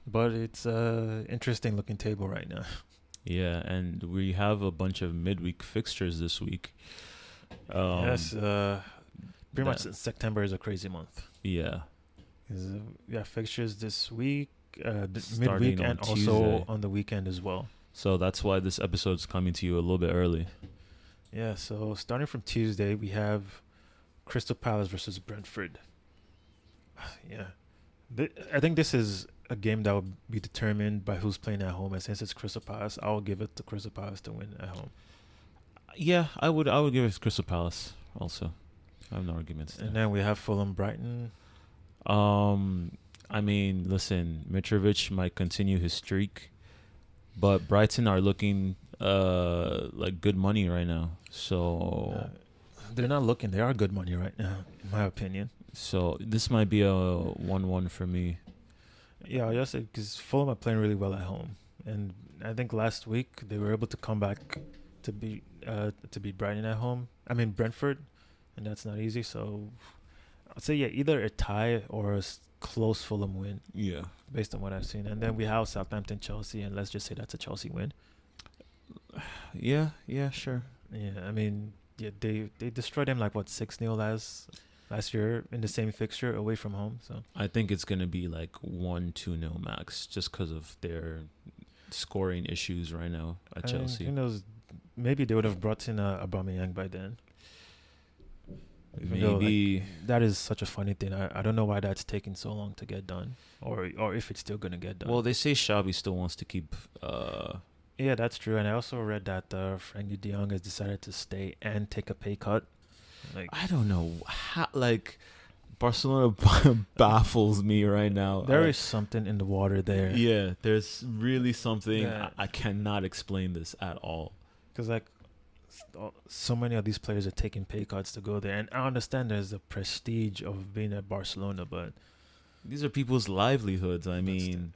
but it's an interesting looking table right now. Yeah, and we have a bunch of midweek fixtures this week. Yes, pretty much September is a crazy month. Yeah. We have fixtures this week, Starting midweek, and Tuesday. also on the weekend as well. So that's why this episode is coming to you a little bit early. Yeah, so starting from Tuesday, we have Crystal Palace versus Brentford. Yeah. I think this is a game that will be determined by who's playing at home. And since it's Crystal Palace, I'll give it to Crystal Palace to win at home. Yeah, I would give it to Crystal Palace also. I have no arguments there. And then we have Fulham Brighton. I mean, listen, Mitrovic might continue his streak, but Brighton are looking like good money right now. So they're not looking. They are good money right now, in my opinion. So this might be a 1-1 for me. Yeah, I'll just say because Fulham are playing really well at home, and I think last week they were able to come back to beat Brighton at home. I mean Brentford, and that's not easy. So I'd say either a tie or a close Fulham win. Yeah, based on what I've seen. And then we have Southampton, Chelsea, and let's just say that's a Chelsea win. Yeah, sure. Yeah, I mean, they destroyed them like 6-0 last year in the same fixture away from home. So I think it's gonna be like 1-2-0 max, just because of their scoring issues right now at Chelsea. Who knows? Maybe they would have brought in Aubameyang by then. Maybe that is such a funny thing. I don't know why that's taking so long to get done, or if it's still gonna get done. Well, they say Xavi still wants to keep. Yeah, that's true. And I also read that Frankie De Jong has decided to stay and take a pay cut. Like, I don't know how. Like, Barcelona baffles me right now. There is something in the water there. Yeah, there's really something. Yeah. I cannot explain this at all. Because so many of these players are taking pay cuts to go there, and I understand there's the prestige of being at Barcelona, but these are people's livelihoods. I mean,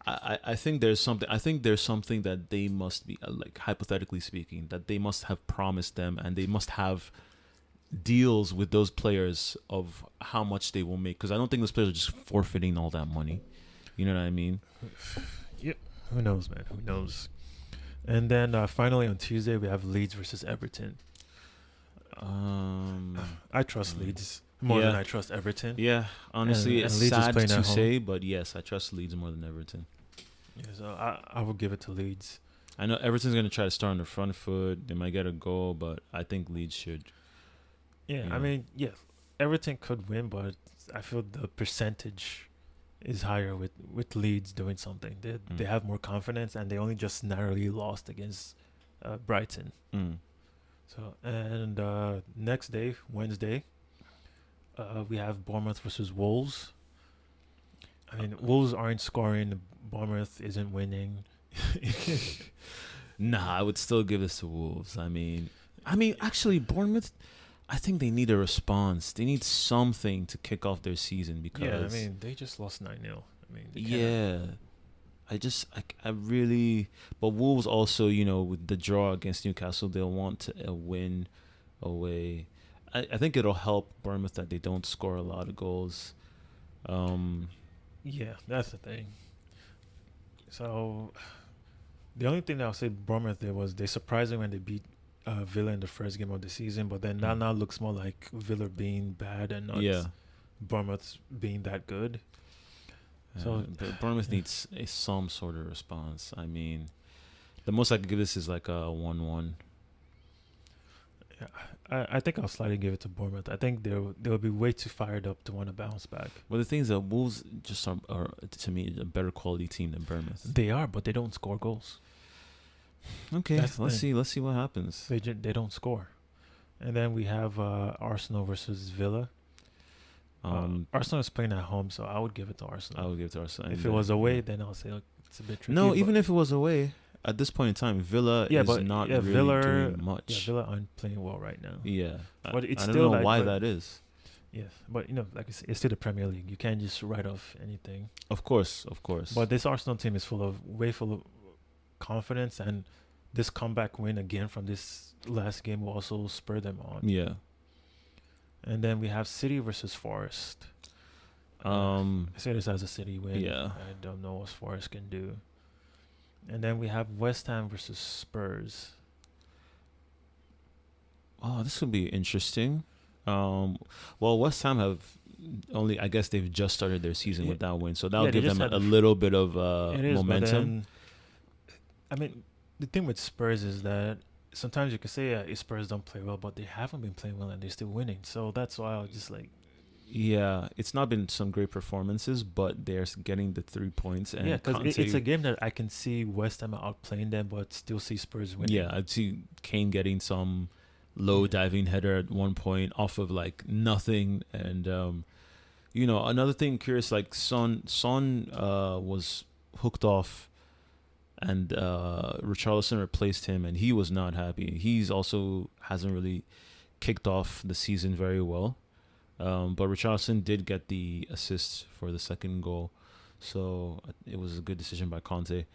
I think there's something. I think there's something that they must be like, hypothetically speaking, that they must have promised them, and they must have deals with those players of how much they will make. Because I don't think those players are just forfeiting all that money. You know what I mean? Yep. Who knows, man? Who knows? And then finally on Tuesday we have Leeds versus Everton. I trust Leeds more than I trust Everton. Yeah, honestly, and it's Leeds sad to at say, but yes, I trust Leeds more than Everton. Yeah, so I would give it to Leeds. I know Everton's going to try to start on the front foot. They might get a goal, but I think Leeds should. Yeah, I mean, Everton could win, but I feel the percentage is higher with Leeds doing something. They have more confidence, and they only just narrowly lost against Brighton. So, and next day, Wednesday, we have Bournemouth versus Wolves. I mean, Wolves aren't scoring. Bournemouth isn't winning. Nah, I would still give this to Wolves. I mean, actually, Bournemouth. I think they need a response. They need something to kick off their season because. Yeah, I mean, they just lost 9-0. I mean, Yeah. I really, but Wolves also, with the draw against Newcastle, they'll want a win away. I think it'll help Bournemouth that they don't score a lot of goals. Yeah, that's the thing. So, the only thing that I'll say Bournemouth did was they surprised me when they beat Villa in the first game of the season, but then that now looks more like Villa being bad and not Bournemouth being that good. So but Bournemouth needs some sort of response. I mean, the most I could give this is like a 1-1. Yeah, I think I'll slightly give it to Bournemouth. I think they'll be way too fired up to want to bounce back. Well, the thing is that Wolves just are to me a better quality team than Bournemouth. They are, but they don't score goals. Okay, let's see what happens. They don't score. And then we have Arsenal versus Villa. Arsenal is playing at home, so I would give it to Arsenal. I would give it to Arsenal. If it was away, then I'll say it's a bit tricky. No, even if it was away, at this point in time, Villa is not really doing much. Yeah, Villa aren't playing well right now. Yeah, but it's I don't still know why that is. Yeah, but like I said, it's still the Premier League. You can't just write off anything. Of course. But this Arsenal team is way full of confidence, and this comeback win again from this last game will also spur them on. Yeah. And then we have City versus Forest. I say this as a City win. Yeah. I don't know what Forest can do. And then we have West Ham versus Spurs. Oh, this will be interesting. Well, West Ham have only, I guess they've just started their season with that win, so that'll give them a little bit of momentum. I mean, the thing with Spurs is that sometimes you can say Spurs don't play well, but they haven't been playing well and they're still winning. So that's why I was just like... Yeah, it's not been some great performances, but they're getting the 3 points. And because it's a game that I can see West Ham outplaying them, but still see Spurs winning. Yeah, I'd see Kane getting some low diving header at one point off of like nothing. And, another thing curious, like Son was hooked off and Richarlison replaced him, and he was not happy. He's also hasn't really kicked off the season very well. But Richarlison did get the assist for the second goal, so it was a good decision by Conte.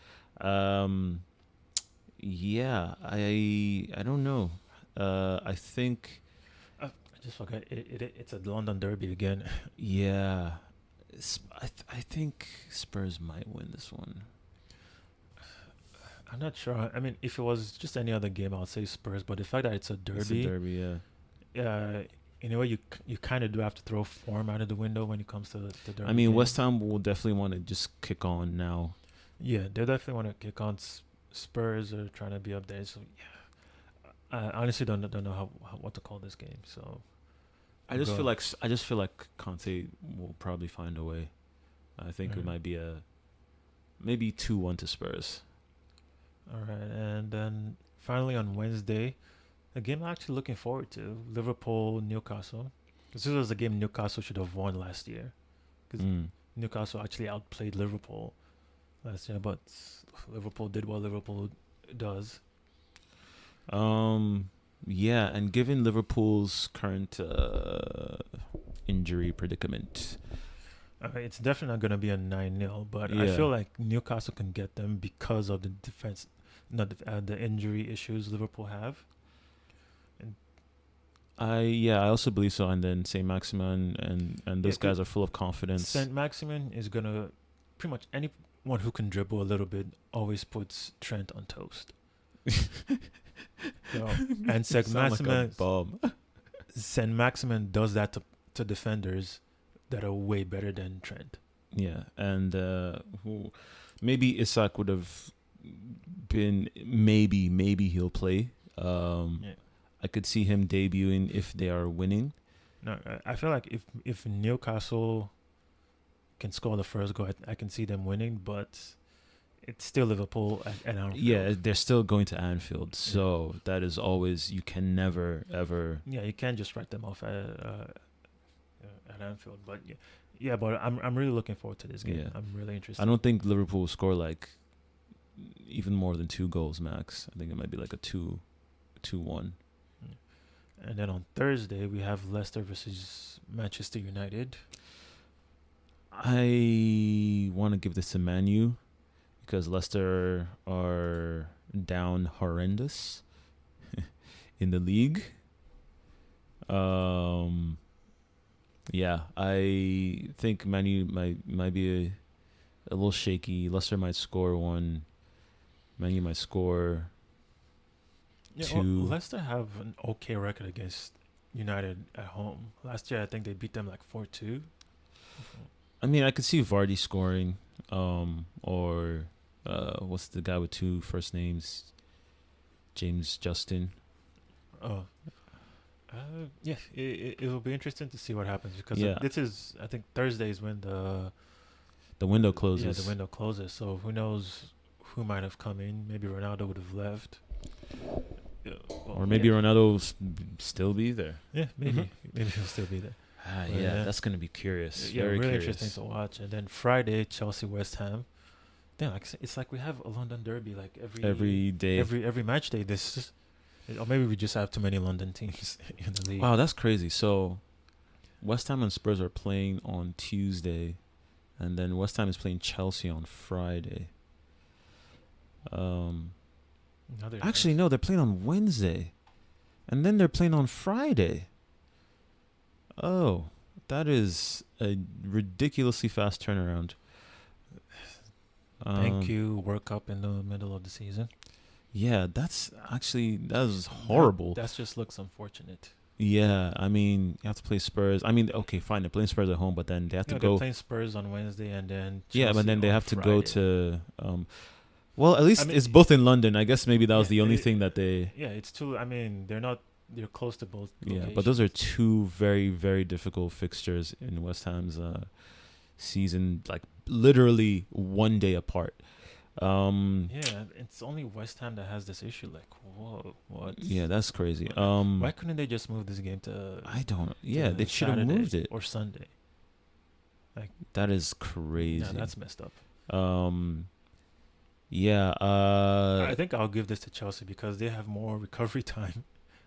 Yeah, I don't know. I think I just forgot it's a London derby again. Yeah, I think Spurs might win this one. I'm not sure. I mean, if it was just any other game, I would say Spurs. But the fact that it's a derby, yeah. In a way, you kind of do have to throw form out of the window when it comes to the derby. I mean, game. West Ham will definitely want to just kick on now. Yeah, they definitely want to kick on. Spurs are trying to be up there. So yeah, I honestly don't know what to call this game. So I just feel like Conte will probably find a way. I think it might be maybe 2-1 to Spurs. All right, and then finally on Wednesday, a game I'm actually looking forward to, Liverpool-Newcastle. This was a game Newcastle should have won last year. Because Newcastle actually outplayed Liverpool last year, but Liverpool did what Liverpool does. Yeah, and given Liverpool's current injury predicament, it's definitely not going to be a 9-0, but I feel like Newcastle can get them because of the defense, not the injury issues Liverpool have. I also believe so. And then Saint Maximin and those guys are full of confidence. Saint Maximin is gonna pretty much anyone who can dribble a little bit always puts Trent on toast. And Saint Maximin does that to defenders that are way better than Trent. Yeah, and maybe Isak would have been maybe he'll play. I could see him debuting if they are winning. No, I feel like if Newcastle can score the first goal, I can see them winning, but it's still Liverpool at Anfield. Yeah, they're still going to Anfield, so that is always, you can never ever. Yeah, you can't just write them off. at Anfield. But yeah, but I'm really looking forward to this game. Yeah. I'm really interested. I don't think Liverpool will score like even more than 2 goals max. I think it might be like a 2-1. And then on Thursday we have Leicester versus Manchester United. I want to give this to Man U because Leicester are down horrendous in the league. Yeah, I think Man U might be a little shaky. Leicester might score one. Man U might score two. Well, Leicester have an okay record against United at home. Last year I think they beat them like 4-2. I mean, I could see Vardy scoring, or what's the guy with 2 first names? James Justin. Oh, yeah. It will be interesting to see what happens because this is, I think, Thursday is when the window closes. Yeah, the window closes. So who knows who might have come in? Maybe Ronaldo would have left. Or maybe Ronaldo will still be there. Yeah, maybe. Maybe he'll still be there. Yeah, that's going to be curious. Yeah, Very really curious. interesting to watch. And then Friday, Chelsea West Ham. Then it's like we have a London derby like every day, every match day. Or maybe we just have too many London teams in the league. Wow, that's crazy. So West Ham and Spurs are playing on Tuesday, and then West Ham is playing Chelsea on Friday. Actually, no, they're playing on Wednesday, and then they're playing on Friday. Oh, that is a ridiculously fast turnaround. Thank you, World Cup in the middle of the season. Yeah, that was horrible. That just looks unfortunate. Yeah, I mean, you have to play Spurs. I mean, okay, fine, they're playing Spurs at home, but then they have to go. They're playing Spurs on Wednesday and then Chelsea yeah, but then they have to Friday. go to. Well, at least it's both in London. I guess maybe that was the only thing that they. Yeah, it's two. I mean, they're close to both. Yeah, but those are 2 very, very difficult fixtures in West Ham's season, like literally one day apart. Yeah, it's only West Ham that has this issue. Like, whoa, what? Yeah, that's crazy. Why couldn't they just move this game to? I don't. Yeah, they should have moved it or Sunday. Like that is crazy. Yeah, that's messed up. Yeah. I think I'll give this to Chelsea because they have more recovery time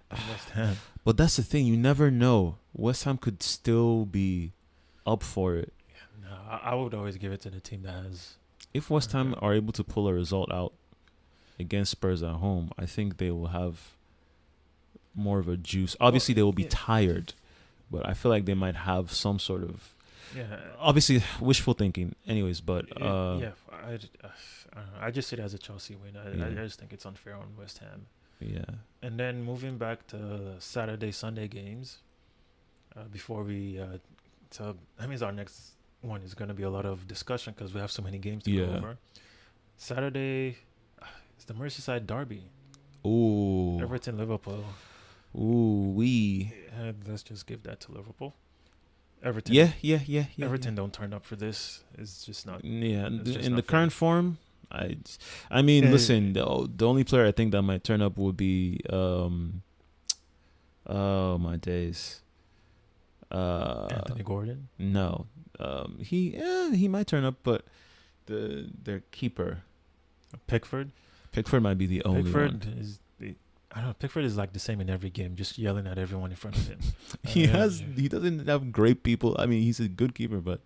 than West Ham. But that's the thing. You never know. West Ham could still be up for it. Yeah, no, I would always give it to the team that has. If West Ham are able to pull a result out against Spurs at home, I think they will have more of a juice. Obviously, they will be tired, but I feel like they might have some sort of. Yeah. Obviously, wishful thinking. Anyways, but I just see it as a Chelsea win. I just think it's unfair on West Ham. Yeah. And then moving back to Saturday, Sunday games. Before we, that means our next one is going to be a lot of discussion because we have so many games to go over. Saturday, it's the Merseyside derby. Ooh. Everton, Liverpool. Ooh, let's just give that to Liverpool. Everton. Yeah. Everton don't turn up for this. It's just not. Yeah, in the current form, I mean, listen. The only player I think that might turn up would be oh my days. Anthony Gordon. No, he might turn up, but their keeper, Pickford might be the only one. I don't know. Pickford is like the same in every game, just yelling at everyone in front of him. He doesn't have great people. I mean, he's a good keeper, but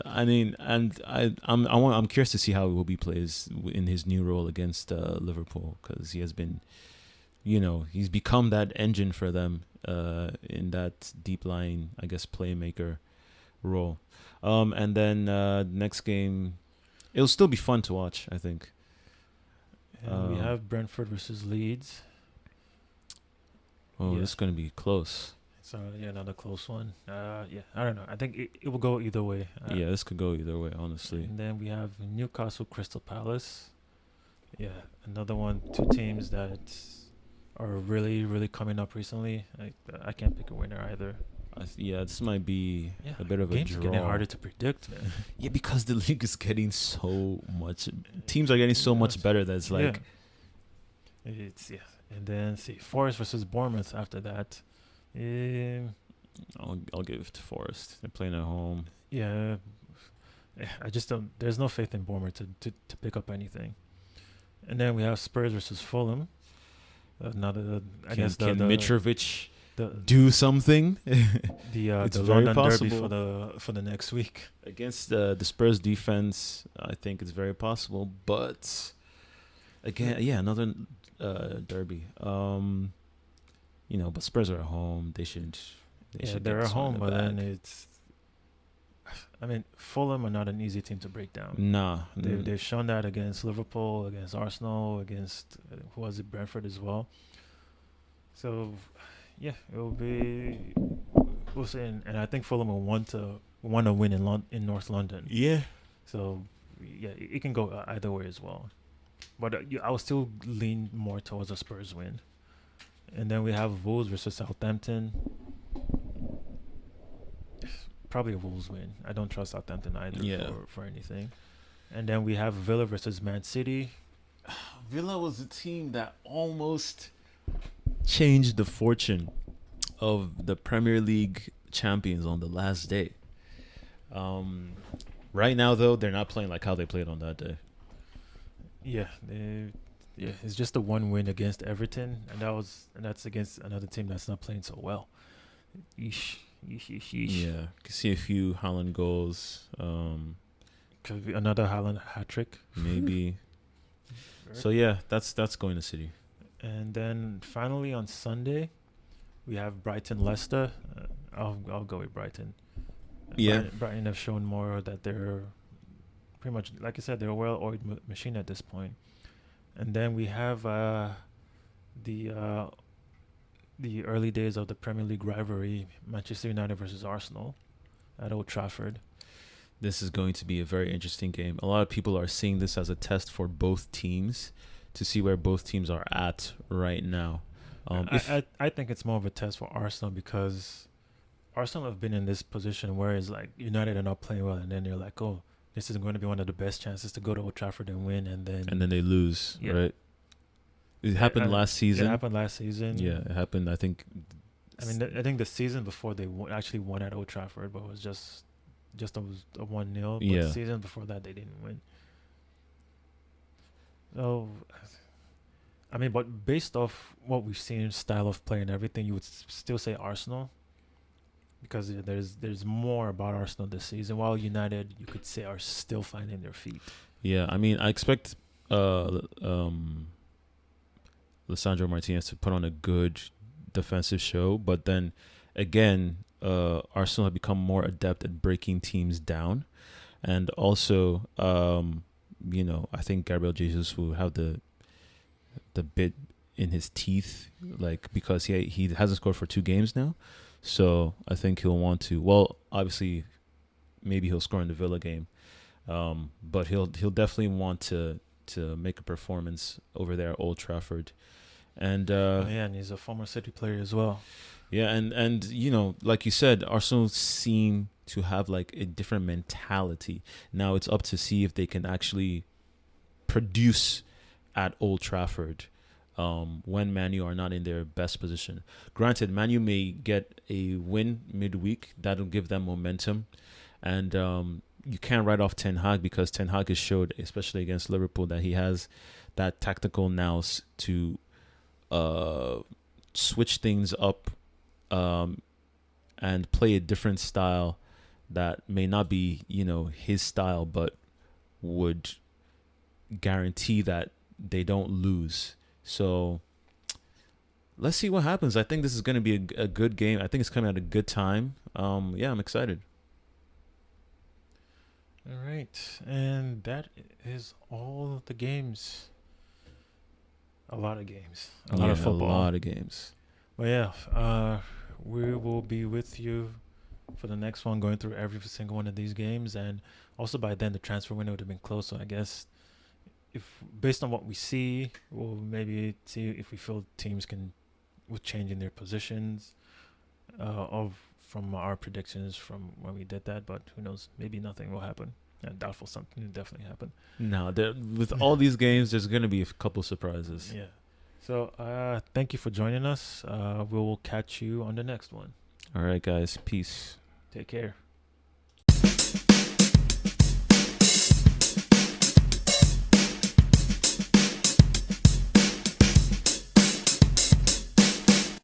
I mean, and I'm curious to see how he plays in his new role against Liverpool because he has been, he's become that engine for them in that deep line, I guess, playmaker role. And then next game, it'll still be fun to watch, I think. And we have Brentford versus Leeds. Oh, this is going to be close. So, another close one. I don't know. I think it will go either way. This could go either way, honestly. And then we have Newcastle, Crystal Palace. Yeah, another one. 2 teams that are really, really coming up recently. I can't pick a winner either. This might be a bit of a draw. Games are getting harder to predict, man. Yeah, because the league is getting so much. Teams are getting so much better that it's like. And then Forest versus Bournemouth after that. I'll give it to Forest. They're playing at home. Yeah, I just don't. There's no faith in Bournemouth to pick up anything. And then we have Spurs versus Fulham. Another, I guess Can Mitrovic the do something the very London derby possible. for the next week. against the Spurs defense? I think it's very possible, but again, another derby. But Spurs are at home. They should. They're at home, but then it's. I mean, Fulham are not an easy team to break down. Nah, They've shown that against Liverpool, against Arsenal, against who was it, Brentford as well. So, yeah, it will be. We'll see, and I think Fulham will want to win in North London. Yeah. So, yeah, it can go either way as well. But I will still lean more towards a Spurs win. And then we have Wolves versus Southampton. Probably a Wolves win. I don't trust Southampton either for anything. And then we have Villa versus Man City. Villa was a team that almost changed the fortune of the Premier League champions on the last day. Right now, though, they're not playing like how they played on that day. Yeah, it's just a one win against Everton, and that's against another team that's not playing so well. Yeesh. Yeah, can see a few Haaland goals. Could be another Haaland hat-trick. Maybe. So yeah, that's going to City. And then finally on Sunday, we have Brighton-Leicester. I'll go with Brighton. Yeah. Brighton have shown more that they're pretty much, like I said, they're a well-oiled machine at this point. And then we have the early days of the Premier League rivalry, Manchester United versus Arsenal at Old Trafford. This is going to be a very interesting game. A lot of people are seeing this as a test for both teams to see where both teams are at right now. I think it's more of a test for Arsenal because Arsenal have been in this position where it's like United are not playing well, and then you're like, oh, this is going to be one of the best chances to go to Old Trafford and win, and then they lose, right? It happened last season. It happened last season. Yeah, it happened. I think. I mean, I think the season before they actually won at Old Trafford, but it was just a 1-0. But the season before that, they didn't win. So, I mean, but based off what we've seen, style of play and everything, you would still say Arsenal, because there's more about Arsenal this season. While United, you could say, are still finding their feet. Yeah, I mean, I expect Lisandro Martinez to put on a good defensive show, but then again, Arsenal have become more adept at breaking teams down, and also, I think Gabriel Jesus will have the bit in his teeth, like, because he hasn't scored for 2 games now, so I think he'll want to. Well, obviously, maybe he'll score in the Villa game, but he'll definitely want to make a performance over there at Old Trafford. And and he's a former City player as well. Yeah, and like you said, Arsenal seem to have like a different mentality. Now it's up to see if they can actually produce at Old Trafford when Man U are not in their best position. Granted, Man U may get a win midweek. That'll give them momentum. And you can't write off Ten Hag, because Ten Hag has showed, especially against Liverpool, that he has that tactical nous to switch things up and play a different style that may not be, his style, but would guarantee that they don't lose. So let's see what happens. I think this is going to be a good game. I think it's coming at a good time. I'm excited. All right. And that is all the games. A lot of games. A lot of football. A lot of games. Well, yeah, we will be with you for the next one, going through every single one of these games. And also by then, the transfer window would have been closed. So I guess based on what we see, we'll maybe see if we feel teams with changing their positions from our predictions from when we did that. But who knows? Maybe nothing will happen. And doubtful something will definitely happen. No, with all these games, there's going to be a couple surprises. Yeah. So thank you for joining us. We will catch you on the next one. All right, guys. Peace. Take care.